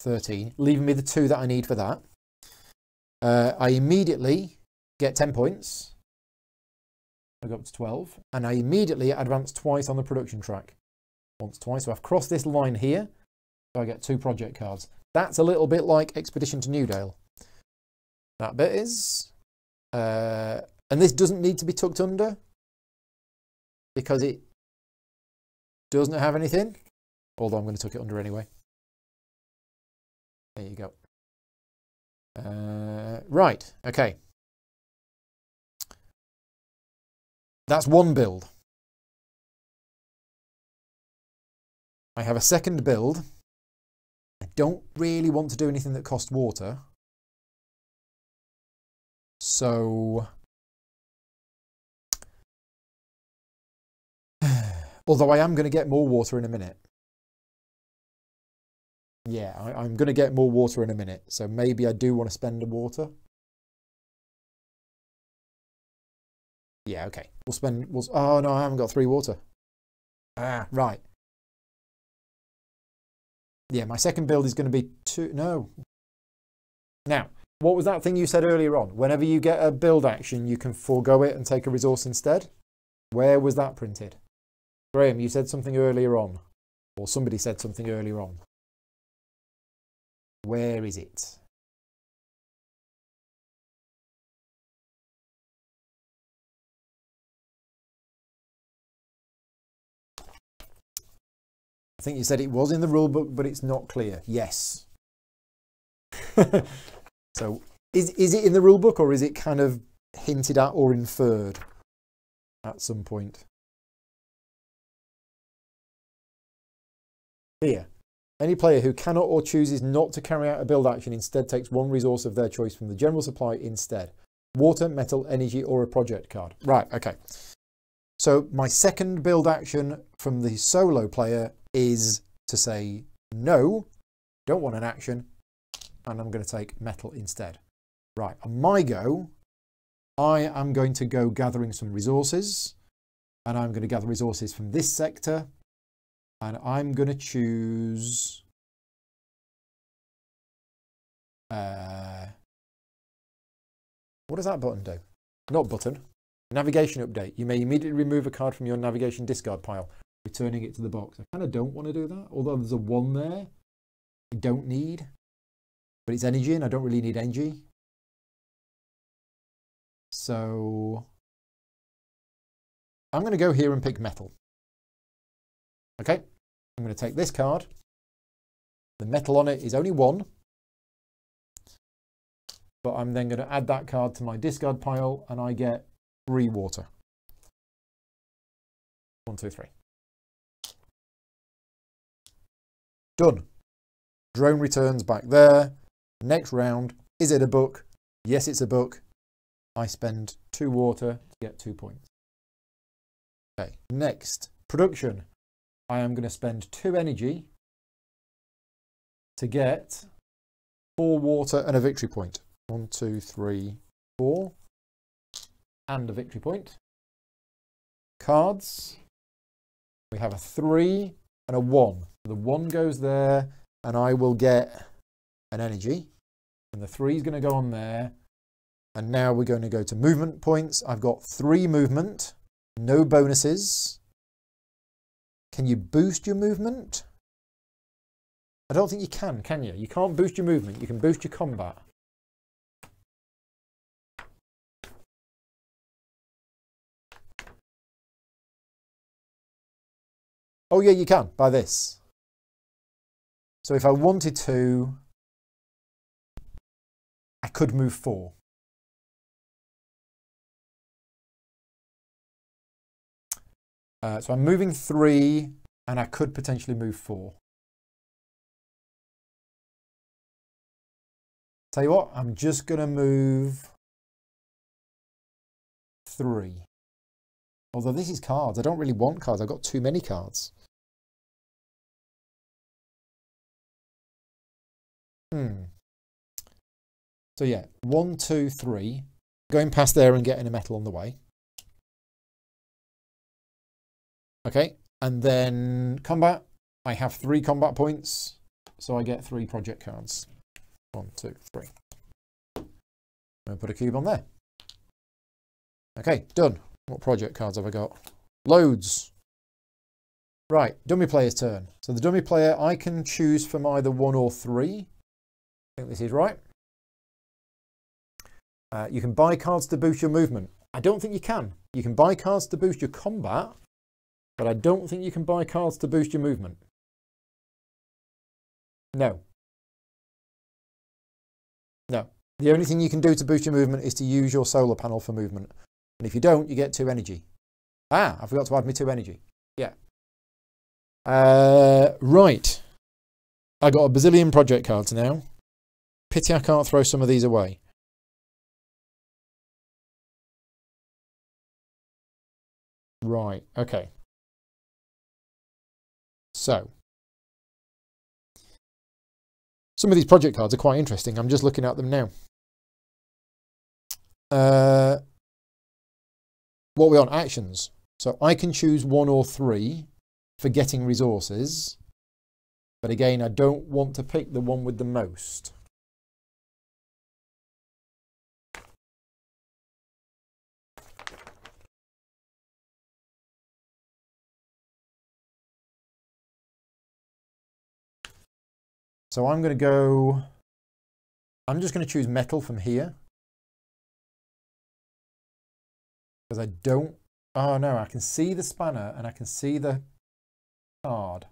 Leaving me the 2 that I need for that. I immediately get 10 points. I go up to 12. And I immediately advance twice on the production track. Once, twice. So I've crossed this line here. So I get 2 project cards. That's a little bit like Expedition to Newdale. That bit is. And this doesn't need to be tucked under, because it doesn't have anything. Although I'm going to tuck it under anyway. There you go. Right, okay. That's one build. I have a second build. I don't really want to do anything that costs water. So, although I am going to get more water in a minute. Yeah, I'm going to get more water in a minute. So maybe I do want to spend the water. Yeah, okay. Oh no, I haven't got 3 water. Ah, right. Yeah, my second build is going to be 2. No. Now, what was that thing you said earlier on? Whenever you get a build action, you can forego it and take a resource instead. Where was that printed? Graham, you said something earlier on. Or somebody said something earlier on. Where is it? I think you said it was in the rule book, but it's not clear. Yes. So is it in the rule book, or is it kind of hinted at or inferred at some point? Here. Any player who cannot or chooses not to carry out a build action instead takes 1 resource of their choice from the general supply instead. Water, metal, energy, or a project card. Right, okay. So my second build action from the solo player is to say, no, don't want an action, and I'm going to take metal instead. Right, on my go, I am going to go gathering some resources, and I'm going to gather resources from this sector. And I'm going to choose what does that button do? Not button. Navigation update. You may immediately remove a card from your navigation discard pile, returning it to the box. I kind of don't want to do that, although there's a 1 there I don't need. But it's energy, and I don't really need energy. So I'm going to go here and pick metal. Okay. I'm going to take this card. The metal on it is only 1. But I'm then going to add that card to my discard pile, and I get 3 water. 1, 2, 3. Done. Drone returns back there. Next round. Is it a book? Yes, it's a book. I spend 2 water to get 2 points. Okay, next. Production. I am going to spend 2 energy to get 4 water and a victory point. 1, 2, 3, 4. And a victory point. Cards. We have a 3 and a 1. The 1 goes there, and I will get an energy. And the 3 is going to go on there. And now we're going to go to movement points. I've got 3 movement, no bonuses. Can you boost your movement? I don't think you can you? You can't boost your movement. You can boost your combat. Oh yeah, you can, by this. So if I wanted to, I could move 4. So I'm moving 3, and I could potentially move 4. Tell you what, I'm just going to move 3. Although this is cards. I don't really want cards. I've got too many cards. So yeah, 1, 2, 3. Going past there and getting a metal on the way. Okay, and then combat. I have 3 combat points, so I get 3 project cards. 1, 2, 3. I'll put a cube on there. Okay, done. What project cards have I got? Loads. Right, dummy player's turn. So the dummy player, I can choose from either 1 or 3. I think this is right. You can buy cards to boost your movement. I don't think you can. You can buy cards to boost your combat, but I don't think you can buy cards to boost your movement. No. No. The only thing you can do to boost your movement is to use your solar panel for movement. And if you don't, you get 2 energy. Ah, I forgot to add me 2 energy. Yeah. Right. I got a bazillion project cards now. Pity I can't throw some of these away. Right, okay. So, some of these project cards are quite interesting. I'm just looking at them now. What are we on? Actions. So I can choose 1 or 3 for getting resources. But again, I don't want to pick the one with the most. So I'm going to go, I'm just going to choose metal from here. Because I don't, oh no, I can see the spanner and I can see the card.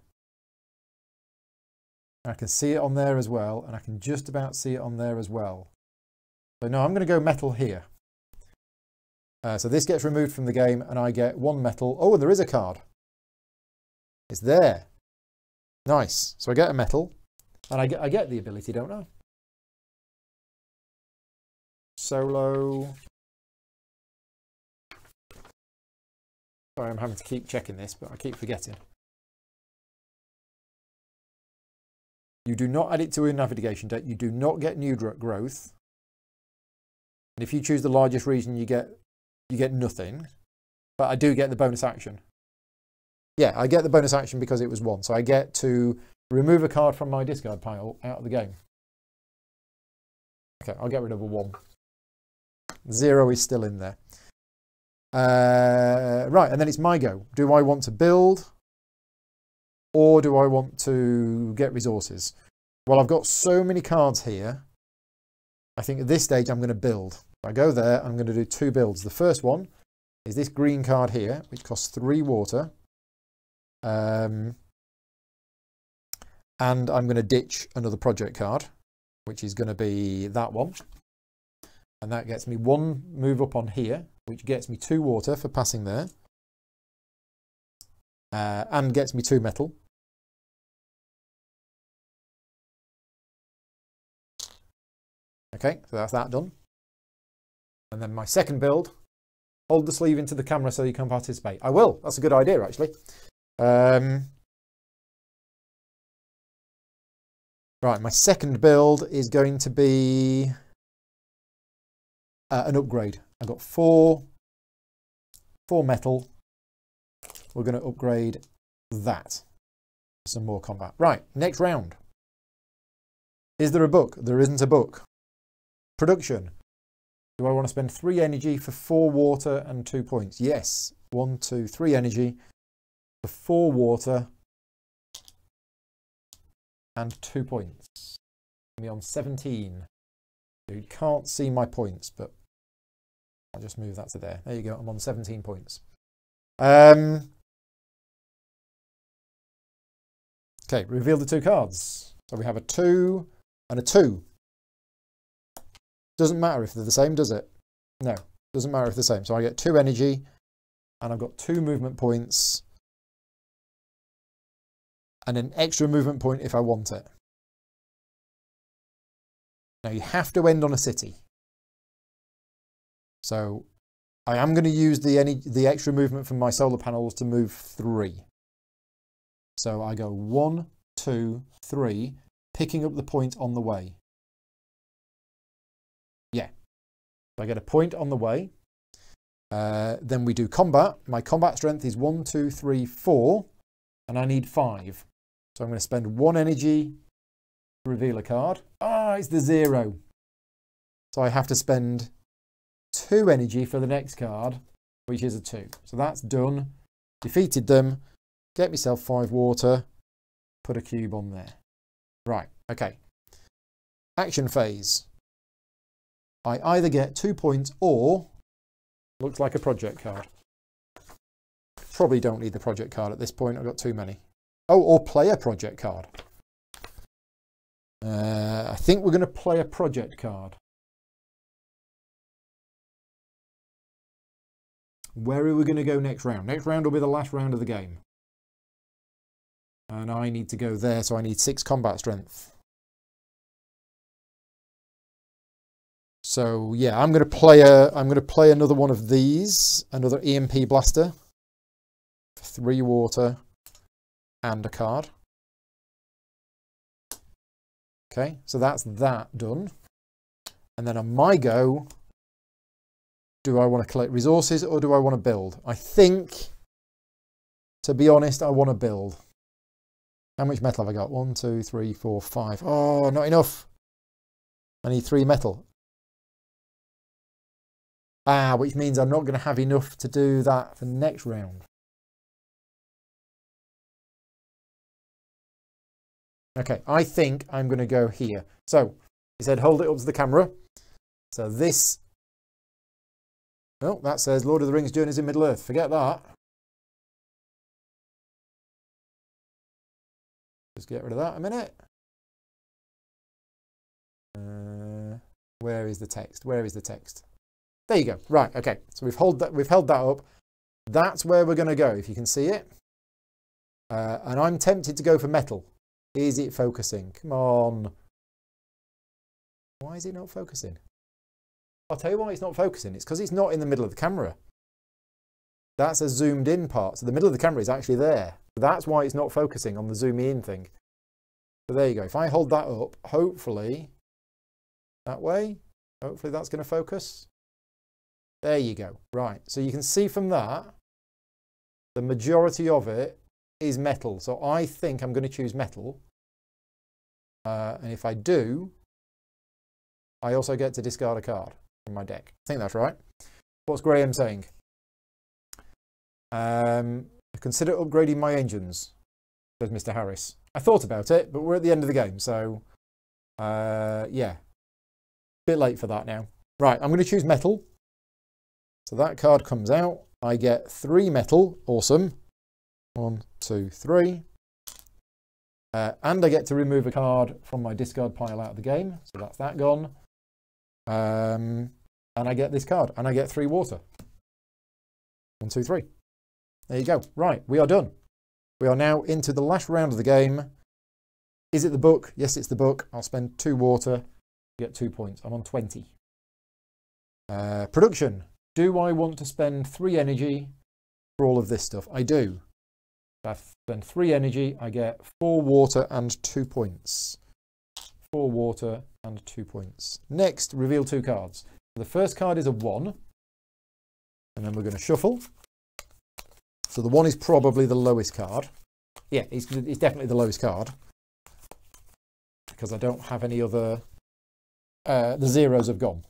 I can see it on there as well, and I can just about see it on there as well. So no, I'm going to go metal here. So this gets removed from the game and I get 1 metal. Oh, and there is a card. It's there. Nice. So I get a metal. And I get the ability, don't I? Solo. Sorry, I'm having to keep checking this, but I keep forgetting. You do not add it to a navigation deck. You do not get new growth. And if you choose the largest region, you get nothing. But I do get the bonus action. Yeah, I get the bonus action because it was 1. So I get to remove a card from my discard pile out of the game. Okay, I'll get rid of a 1. 0 is still in there. Right, and then it's my go. Do I want to build? Or do I want to get resources? Well, I've got so many cards here. I think at this stage I'm going to build. If I go there, I'm going to do 2 builds. The first one is this green card here, which costs 3 water. And I'm going to ditch another project card, which is going to be that one. And that gets me 1 move up on here, which gets me 2 water for passing there. And gets me 2 metal. Okay, so that's that done. And then my second build, hold the sleeve into the camera so you can participate. I will. That's a good idea, actually. Right, my second build is going to be an upgrade. I've got 4 metal. We're going to upgrade that. Some more combat. Right, next round. Is there a book? There isn't a book. Production. Do I want to spend 3 energy for 4 water and 2 points? Yes. 1, 2, 3 energy for 4 water and 2 points. I'm on 17. You can't see my points, but I'll just move that to there. There you go. I'm on 17 points. Okay, reveal the 2 cards. So we have a 2 and a 2. Doesn't matter if they're the same, does it? No, doesn't matter if they're the same. So I get 2 energy and I've got 2 movement points and an extra movement point if I want it. Now you have to end on a city. So I am going to use the extra movement from my solar panels to move 3. So I go 1, 2, 3, picking up the point on the way. Yeah, so I get a point on the way. Then we do combat. My combat strength is 1, 2, 3, 4, and I need 5. So I'm going to spend 1 energy to reveal a card. Ah, it's the 0. So I have to spend 2 energy for the next card, which is a 2. So that's done. Defeated them. Get myself 5 water. Put a cube on there. Right, okay. Action phase. I either get 2 points or looks like a project card. Probably don't need the project card at this point. I've got too many. Oh, or play a project card. I think we're going to play a project card. Where are we going to go next round? Next round will be the last round of the game. And I need to go there, so I need 6 combat strength. So yeah, I'm going to play another one of these, another EMP blaster. 3 water and a card. Okay, so that's that done. And then on my go, do I want to collect resources or do I want to build? I think, to be honest, I want to build. How much metal have I got? 1, 2, 3, 4, 5. Oh, not enough. I need 3 metal. Ah, which means I'm not going to have enough to do that for the next round. Okay, I think I'm going to go here. So, he said hold it up to the camera. So this... Oh, that says Lord of the Rings Journeys in Middle-earth. Forget that. Just get rid of that a minute. Where is the text? Where is the text? There you go. Right, okay. So we've held that up. That's where we're going to go, if you can see it. And I'm tempted to go for metal. Is it focusing? Come on. Why is it not focusing? I'll tell you why it's not focusing. It's because it's not in the middle of the camera. That's a zoomed in part. So the middle of the camera is actually there. That's why it's not focusing on the zoom in thing. So there you go. If I hold that up, hopefully that way, hopefully that's going to focus. There you go. Right. So you can see from that, the majority of it is metal. So I think I'm going to choose metal. And if I do, I also get to discard a card from my deck. I think that's right. What's Graham saying? Consider upgrading my engines, says Mr. Harris. I thought about it, but we're at the end of the game. So, yeah. Bit late for that now. Right, I'm going to choose metal. So that card comes out. I get 3 metal. Awesome. 1, 2, 3. And I get to remove a card from my discard pile out of the game. So that's that gone. And I get this card. And I get 3 water. 1, 2, 3. There you go. Right, we are done. We are now into the last round of the game. Is it the book? Yes, it's the book. I'll spend 2 water. Get 2 points. I'm on 20. Production. Do I want to spend 3 energy for all of this stuff? I do. If I spend 3 energy, I get 4 water and 2 points. 4 water and 2 points. Next, reveal 2 cards. The first card is a 1. And then we're going to shuffle. So the 1 is probably the lowest card. Yeah, it's definitely the lowest card. Because I don't have any other... the zeros have gone.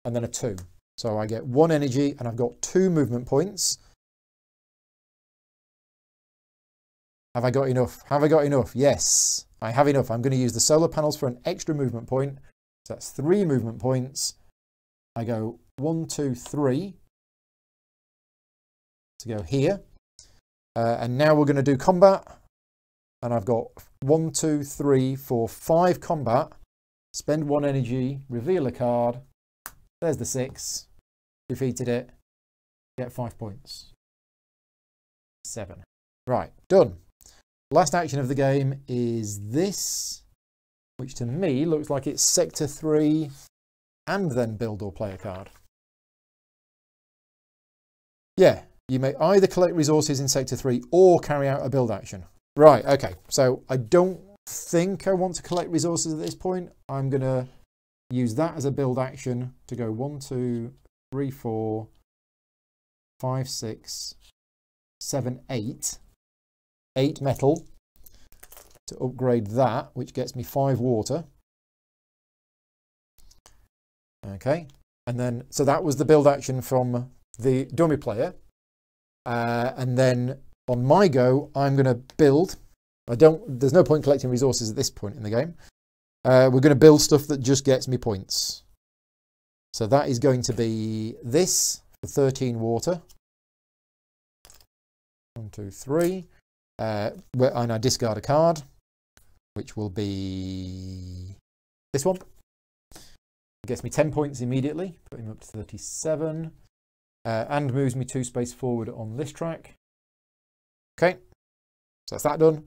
And then a 2. So I get 1 energy and I've got 2 movement points. Have I got enough? Have I got enough? Yes, I have enough. I'm going to use the solar panels for an extra movement point. So that's 3 movement points. I go 1, 2, 3 to go here. And now we're going to do combat. And I've got 1, 2, 3, 4, 5 combat. Spend 1 energy, reveal a card. There's the 6. Defeated it. Get 5 points. 7. Right, done. Last action of the game is this, which to me looks like it's Sector 3 and then build or play a card. Yeah, you may either collect resources in Sector 3 or carry out a build action. Right, okay, so I don't think I want to collect resources at this point. I'm going to use that as a build action to go 1, 2, 3, 4, 5, 6, 7, 8. 8 metal to upgrade that, which gets me 5 water. Okay, and then, so that was the build action from the dummy player. And then on my go, I'm going to build. There's no point collecting resources at this point in the game. We're going to build stuff that just gets me points. So that is going to be this for 13 water. 1, 2, 3. And I discard a card, which will be this one. It gets me 10 points immediately, put him up to 37. And moves me 2 space forward on this track. Okay, so that's that done.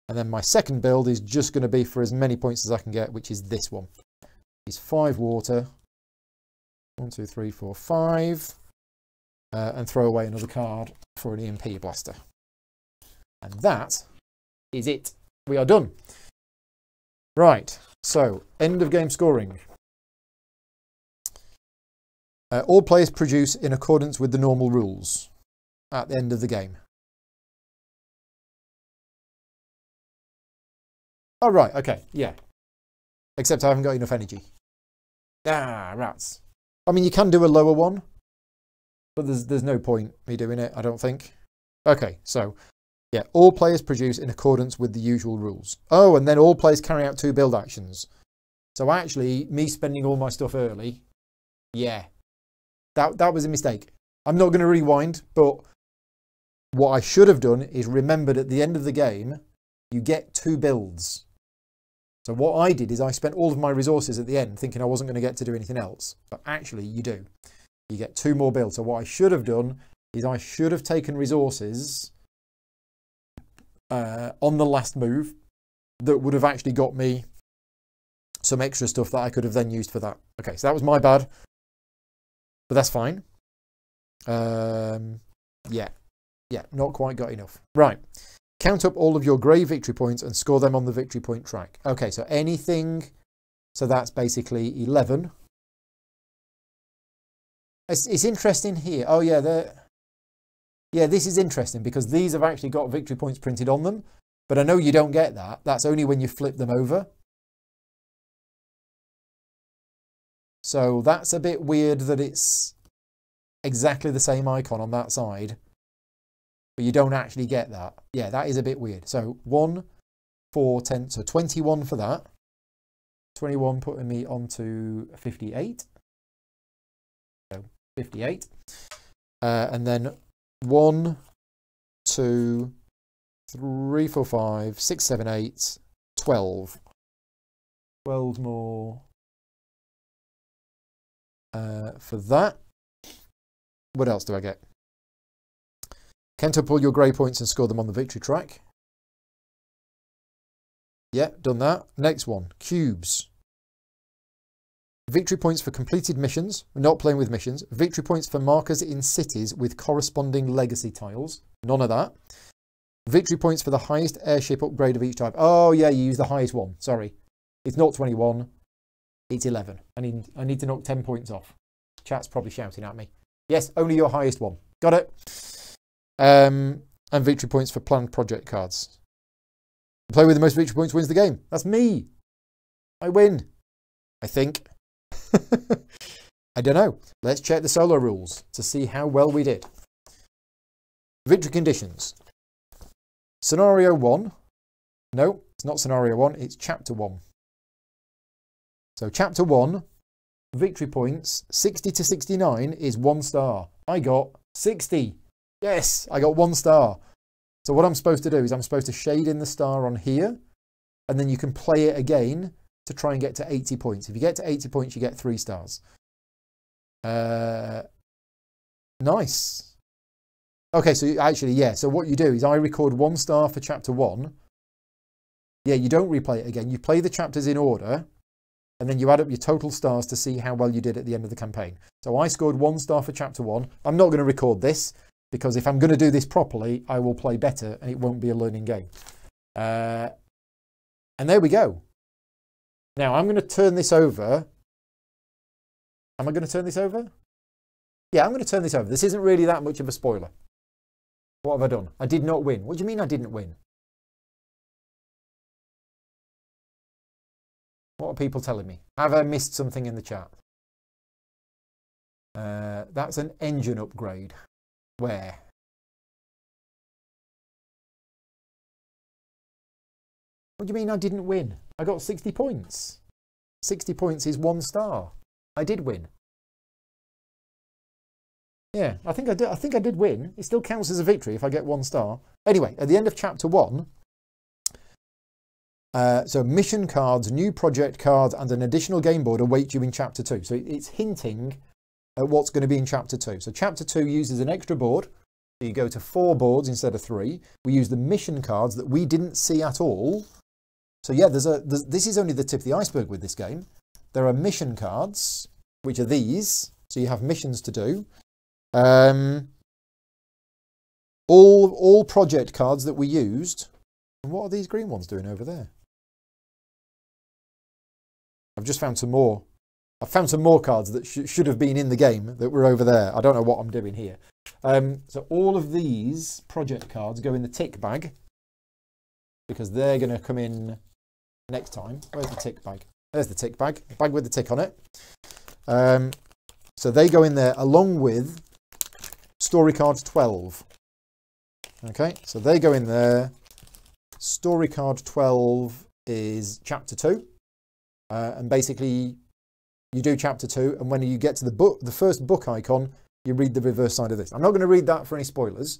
And then my second build is just going to be for as many points as I can get, which is this one. It's 5 water. 1, 2, 3, 4, 5. And throw away another card for an EMP blaster. And that is it. We are done. Right, so end of game scoring. All players produce in accordance with the normal rules at the end of the game. Oh, right, okay, yeah. Except I haven't got enough energy. Ah, rats. I mean, you can do a lower one, but there's no point me doing it, I don't think. Okay, so, yeah, all players produce in accordance with the usual rules. Oh, and then all players carry out 2 build actions. So actually, me spending all my stuff early, yeah. That was a mistake. I'm not going to rewind, but what I should have done is remembered at the end of the game, you get 2 builds. So what I did is I spent all of my resources at the end thinking I wasn't going to get to do anything else. But actually you do. You get 2 more builds. So what I should have done is I should have taken resources on the last move that would have actually got me some extra stuff that I could have then used for that. Okay, so that was my bad. But that's fine. Yeah, not quite got enough. Right. Count up all of your grey victory points and score them on the victory point track. Okay, so anything. So that's basically 11. It's interesting here. Oh, yeah. Yeah, this is interesting because these have actually got victory points printed on them. But I know you don't get that. That's only when you flip them over. So that's a bit weird that it's exactly the same icon on that side, but you don't actually get that. Yeah, that is a bit weird. So 1, 4, 10, so 21 for that. 21 putting me onto 58. So 58. And then 1, 2, 3, 4, 5, 6, 7, 8, 12. 12 more. For that. What else do I get? Count up all your grey points and score them on the victory track. Yeah, done that. Next one, cubes. Victory points for completed missions. We're not playing with missions. Victory points for markers in cities with corresponding legacy tiles. None of that. Victory points for the highest airship upgrade of each type. Oh yeah, you use the highest one. Sorry. It's not 21. It's 11. I need to knock 10 points off. Chat's probably shouting at me. Yes, only your highest one. Got it. And victory points for planned project cards. The player with the most victory points wins the game. That's me. I win. I think. I don't know. Let's check the solo rules to see how well we did. Victory conditions. Scenario 1. No, it's not scenario 1. It's chapter 1. So chapter 1, victory points, 60 to 69 is 1 star. I got 60. Yes, I got 1 star. So what I'm supposed to do is I'm supposed to shade in the star on here, and then you can play it again to try and get to 80 points. If you get to 80 points, you get 3 stars. Nice. Okay, so actually, yeah, so what you do is I record 1 star for chapter 1. Yeah, you don't replay it again. You play the chapters in order, and then you add up your total stars to see how well you did at the end of the campaign. So I scored 1 star for chapter 1. I'm not going to record this, because if I'm going to do this properly, I will play better, and it won't be a learning game. And there we go. Now I'm going to turn this over. Am I going to turn this over? Yeah, I'm going to turn this over. This isn't really that much of a spoiler. What have I done? I did not win. What do you mean I didn't win? What are people telling me? Have I missed something in the chat? That's an engine upgrade. Where? What do you mean I didn't win? I got 60 points. 60 points is 1 star. I did win. Yeah, I think I did win. It still counts as a victory if I get 1 star. Anyway, at the end of chapter 1, so mission cards, new project cards, and an additional game board await you in chapter 2. So it's hinting at what's going to be in chapter 2. So chapter 2 uses an extra board. So you go to 4 boards instead of 3. We use the mission cards that we didn't see at all. So yeah, this is only the tip of the iceberg with this game. There are mission cards, which are these. So you have missions to do. All project cards that we used. And what are these green ones doing over there? I've just found some more. I've found some more cards that should have been in the game that were over there. I don't know what I'm doing here. So all of these project cards go in the tick bag because they're going to come in next time. Where's the tick bag? There's the tick bag. Bag with the tick on it. So they go in there along with story cards 12. Okay, so they go in there. Story card 12 is chapter 2. And basically you do chapter 2, and when you get to the book, the first book icon, you read the reverse side of this. I'm not going to read that for any spoilers.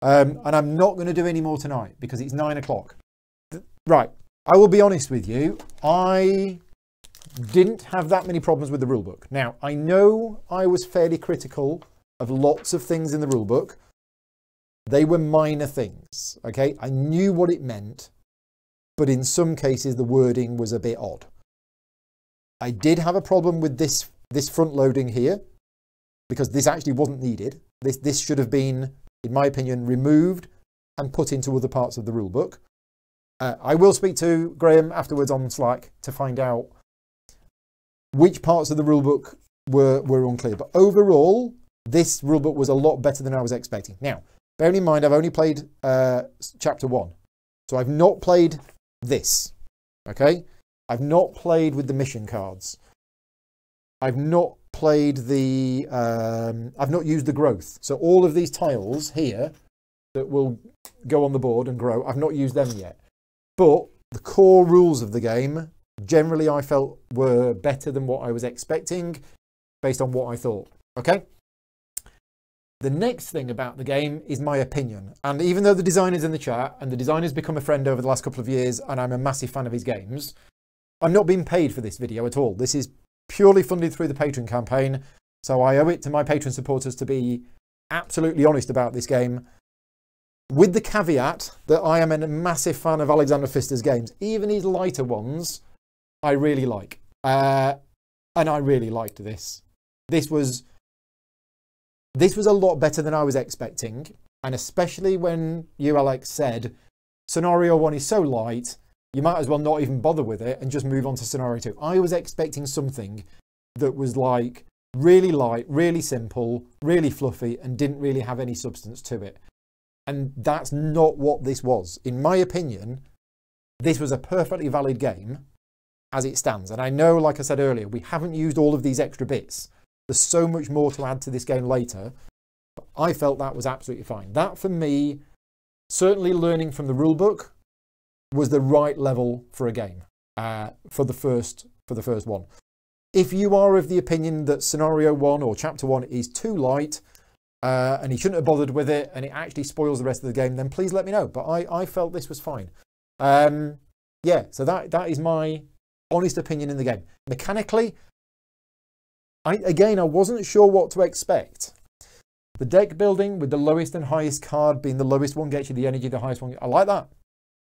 And I'm not going to do any more tonight because it's 9 o'clock. Right, I will be honest with you. I didn't have that many problems with the rulebook. Now, I know I was fairly critical of lots of things in the rulebook. They were minor things, okay? I knew what it meant, but in some cases the wording was a bit odd. I did have a problem with this front loading here because this actually wasn't needed. This should have been, in my opinion, removed and put into other parts of the rulebook. I will speak to Graham afterwards on Slack to find out which parts of the rulebook were unclear. But overall, this rulebook was a lot better than I was expecting. Now, bearing in mind, I've only played chapter 1. So I've not played this, okay? I've not played with the mission cards. I've not played the, I've not used the growth. So all of these tiles here that will go on the board and grow, I've not used them yet. But the core rules of the game, generally I felt were better than what I was expecting based on what I thought, okay? The next thing about the game is my opinion. And even though the designer's in the chat, and the designer's become a friend over the last couple of years, and I'm a massive fan of his games, I'm not being paid for this video at all. This is purely funded through the Patreon campaign. So I owe it to my Patreon supporters to be absolutely honest about this game. With the caveat that I am a massive fan of Alexander Pfister's games. Even his lighter ones, I really like. And I really liked this. This was a lot better than I was expecting. And especially when you, Alex, said, Scenario 1 is so light, you might as well not even bother with it and just move on to Scenario 2. I was expecting something that was like really light, really simple, really fluffy, and didn't really have any substance to it. And that's not what this was. In my opinion, this was a perfectly valid game as it stands. And I know, like I said earlier, we haven't used all of these extra bits. There's so much more to add to this game later. But I felt that was absolutely fine. That, for me, certainly learning from the rulebook, was the right level for a game for the first one. If you are of the opinion that Scenario 1 or Chapter 1 is too light and he shouldn't have bothered with it and it actually spoils the rest of the game, then please let me know. But I felt this was fine. Yeah, so that is my honest opinion in the game. Mechanically, I wasn't sure what to expect. The deck building with the lowest and highest card being the lowest one gets you the energy, the highest one. I like that.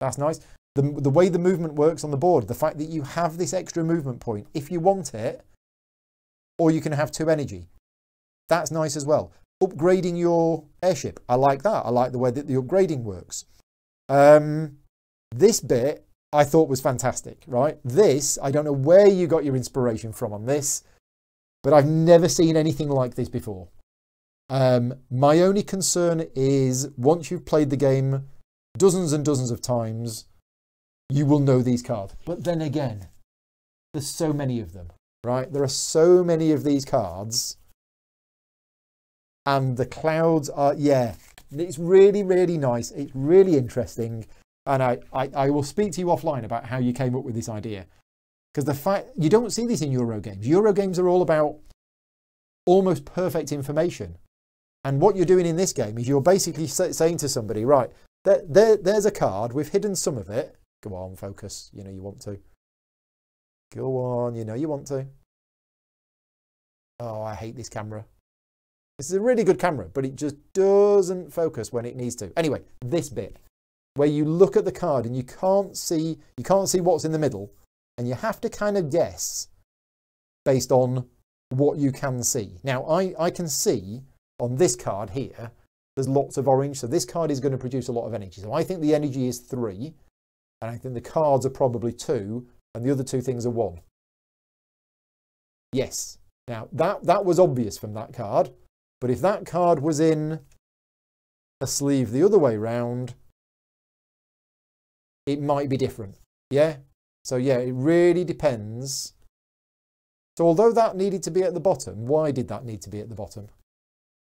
That's nice. The way the movement works on the board, the fact that you have this extra movement point if you want it, or you can have 2 energy. That's nice as well. Upgrading your airship, I like that. I like the way that the upgrading works. This bit, I thought was fantastic, right? This, I don't know where you got your inspiration from on this, but I've never seen anything like this before. My only concern is once you've played the game dozens and dozens of times, you will know these cards. But then again, there's so many of them, right? There are so many of these cards. And the clouds are, yeah, it's really, really nice. It's really interesting. And I will speak to you offline about how you came up with this idea. Because the fact, you don't see this in Euro games. Euro games are all about almost perfect information. And what you're doing in this game is you're basically saying to somebody, right, there's a card. We've hidden some of it. Go on, focus. You know you want to. Go on, you know you want to. Oh, I hate this camera. This is a really good camera, but it just doesn't focus when it needs to. Anyway, this bit where you look at the card and you can't see what's in the middle, and you have to kind of guess based on what you can see. Now, I can see on this card here, there's lots of orange, so this card is going to produce a lot of energy. So I think the energy is 3, and I think the cards are probably 2, and the other 2 things are 1. Yes. Now, that was obvious from that card. But if that card was in a sleeve the other way round, it might be different. Yeah? So yeah, it really depends. So although that needed to be at the bottom, why did that need to be at the bottom?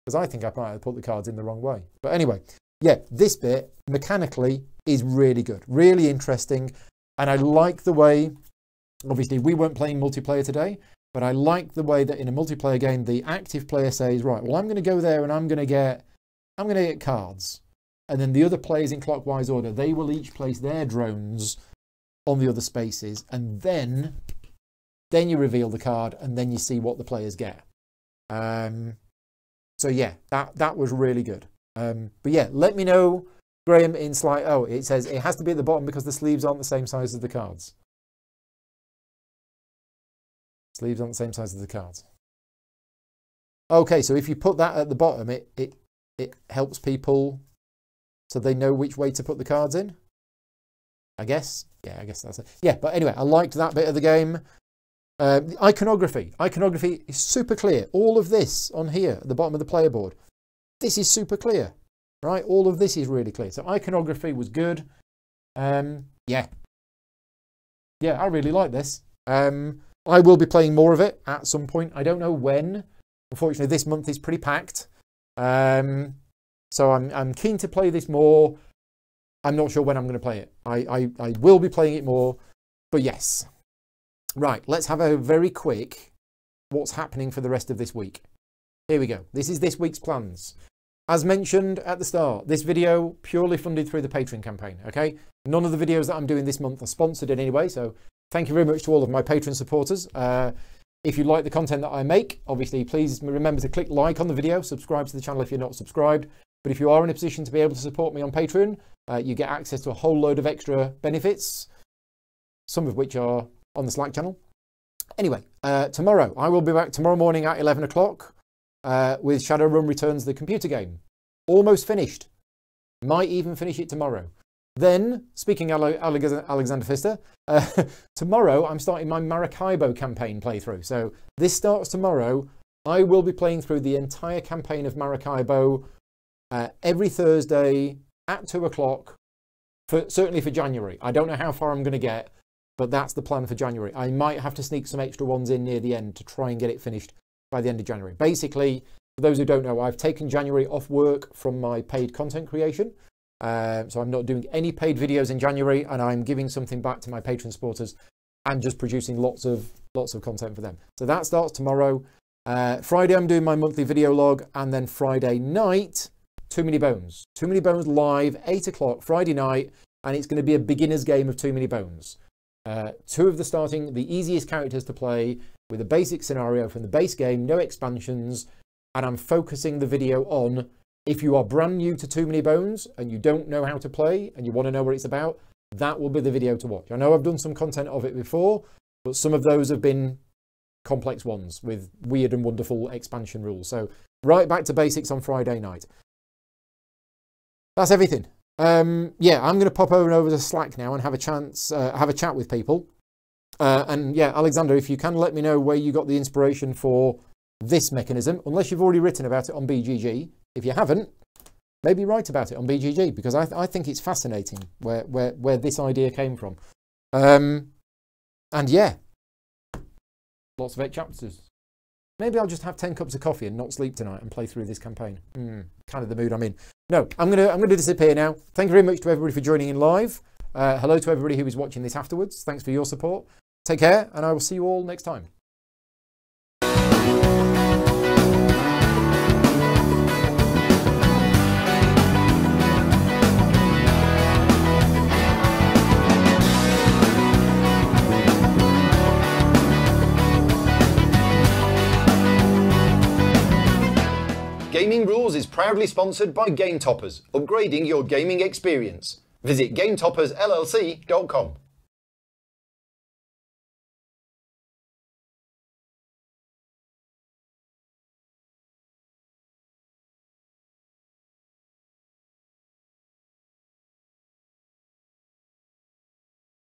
Because I think I might have put the cards in the wrong way. But anyway, yeah, this bit mechanically is really good, really interesting. And I like the way, obviously we weren't playing multiplayer today, but I like the way that in a multiplayer game, the active player says, right, well, I'm going to go there and I'm going to get cards. And then the other players in clockwise order, they will each place their drones on the other spaces. And then you reveal the card and then you see what the players get. So yeah, that was really good. But yeah, let me know, Graham, in slide. Oh, it says it has to be at the bottom because the sleeves aren't the same size as the cards. Sleeves aren't the same size as the cards. Okay, so if you put that at the bottom, it helps people so they know which way to put the cards in, I guess. Yeah, I guess that's it. Yeah, but anyway, I liked that bit of the game. Iconography. Iconography is super clear. All of this on here at the bottom of the player board, this is super clear, right? All of this is really clear. So iconography was good. Yeah. Yeah, I really like this. I will be playing more of it at some point. I don't know when. Unfortunately, this month is pretty packed. So I'm keen to play this more. I'm not sure when I'm going to play it. I will be playing it more, but yes. Right, let's have a very quick what's happening for the rest of this week. Here we go. This is this week's plans. As mentioned at the start, this video purely funded through the Patreon campaign, okay? None of the videos that I'm doing this month are sponsored in any way, so thank you very much to all of my Patreon supporters. If you like the content that I make, obviously, please remember to click like on the video, subscribe to the channel if you're not subscribed. But if you are in a position to be able to support me on Patreon, you get access to a whole load of extra benefits, some of which are on the Slack channel. Anyway, tomorrow, I will be back tomorrow morning at 11 o'clock with Shadowrun Returns, the computer game. Almost finished. Might even finish it tomorrow. Then, speaking Alexander Pfister, tomorrow I'm starting my Maracaibo campaign playthrough. So this starts tomorrow. I will be playing through the entire campaign of Maracaibo every Thursday at 2 o'clock, certainly for January. I don't know how far I'm going to get, but that's the plan for January. I might have to sneak some extra ones in near the end to try and get it finished by the end of January. Basically, for those who don't know, I've taken January off work from my paid content creation. So I'm not doing any paid videos in January, and I'm giving something back to my Patreon supporters and just producing lots of content for them. So that starts tomorrow. Friday, I'm doing my monthly video log, and then Friday night, Too Many Bones. Too Many Bones live, 8 o'clock, Friday night, and it's going to be a beginner's game of Too Many Bones. 2 of the easiest characters to play with a basic scenario from the base game, no expansions, and I'm focusing the video on if you are brand new to Too Many Bones and you don't know how to play and you want to know what it's about, that will be the video to watch. I know I've done some content of it before, but some of those have been complex ones with weird and wonderful expansion rules. So right back to basics on Friday night. That's everything. yeah, I'm going to pop over to Slack now and have a chat with people. And yeah, Alexander, if you can let me know where you got the inspiration for this mechanism, unless you've already written about it on BGG. If you haven't, maybe write about it on BGG, because I think it's fascinating where this idea came from. And yeah, lots of 8 chapters. Maybe I'll just have 10 cups of coffee and not sleep tonight and play through this campaign. Kind of the mood I'm in. No, I'm gonna disappear now. Thank you very much to everybody for joining in live. Hello to everybody who is watching this afterwards. Thanks for your support. Take care, and I will see you all next time. Gaming Rules is proudly sponsored by Game Toppers, upgrading your gaming experience. Visit GameToppersLLC.com.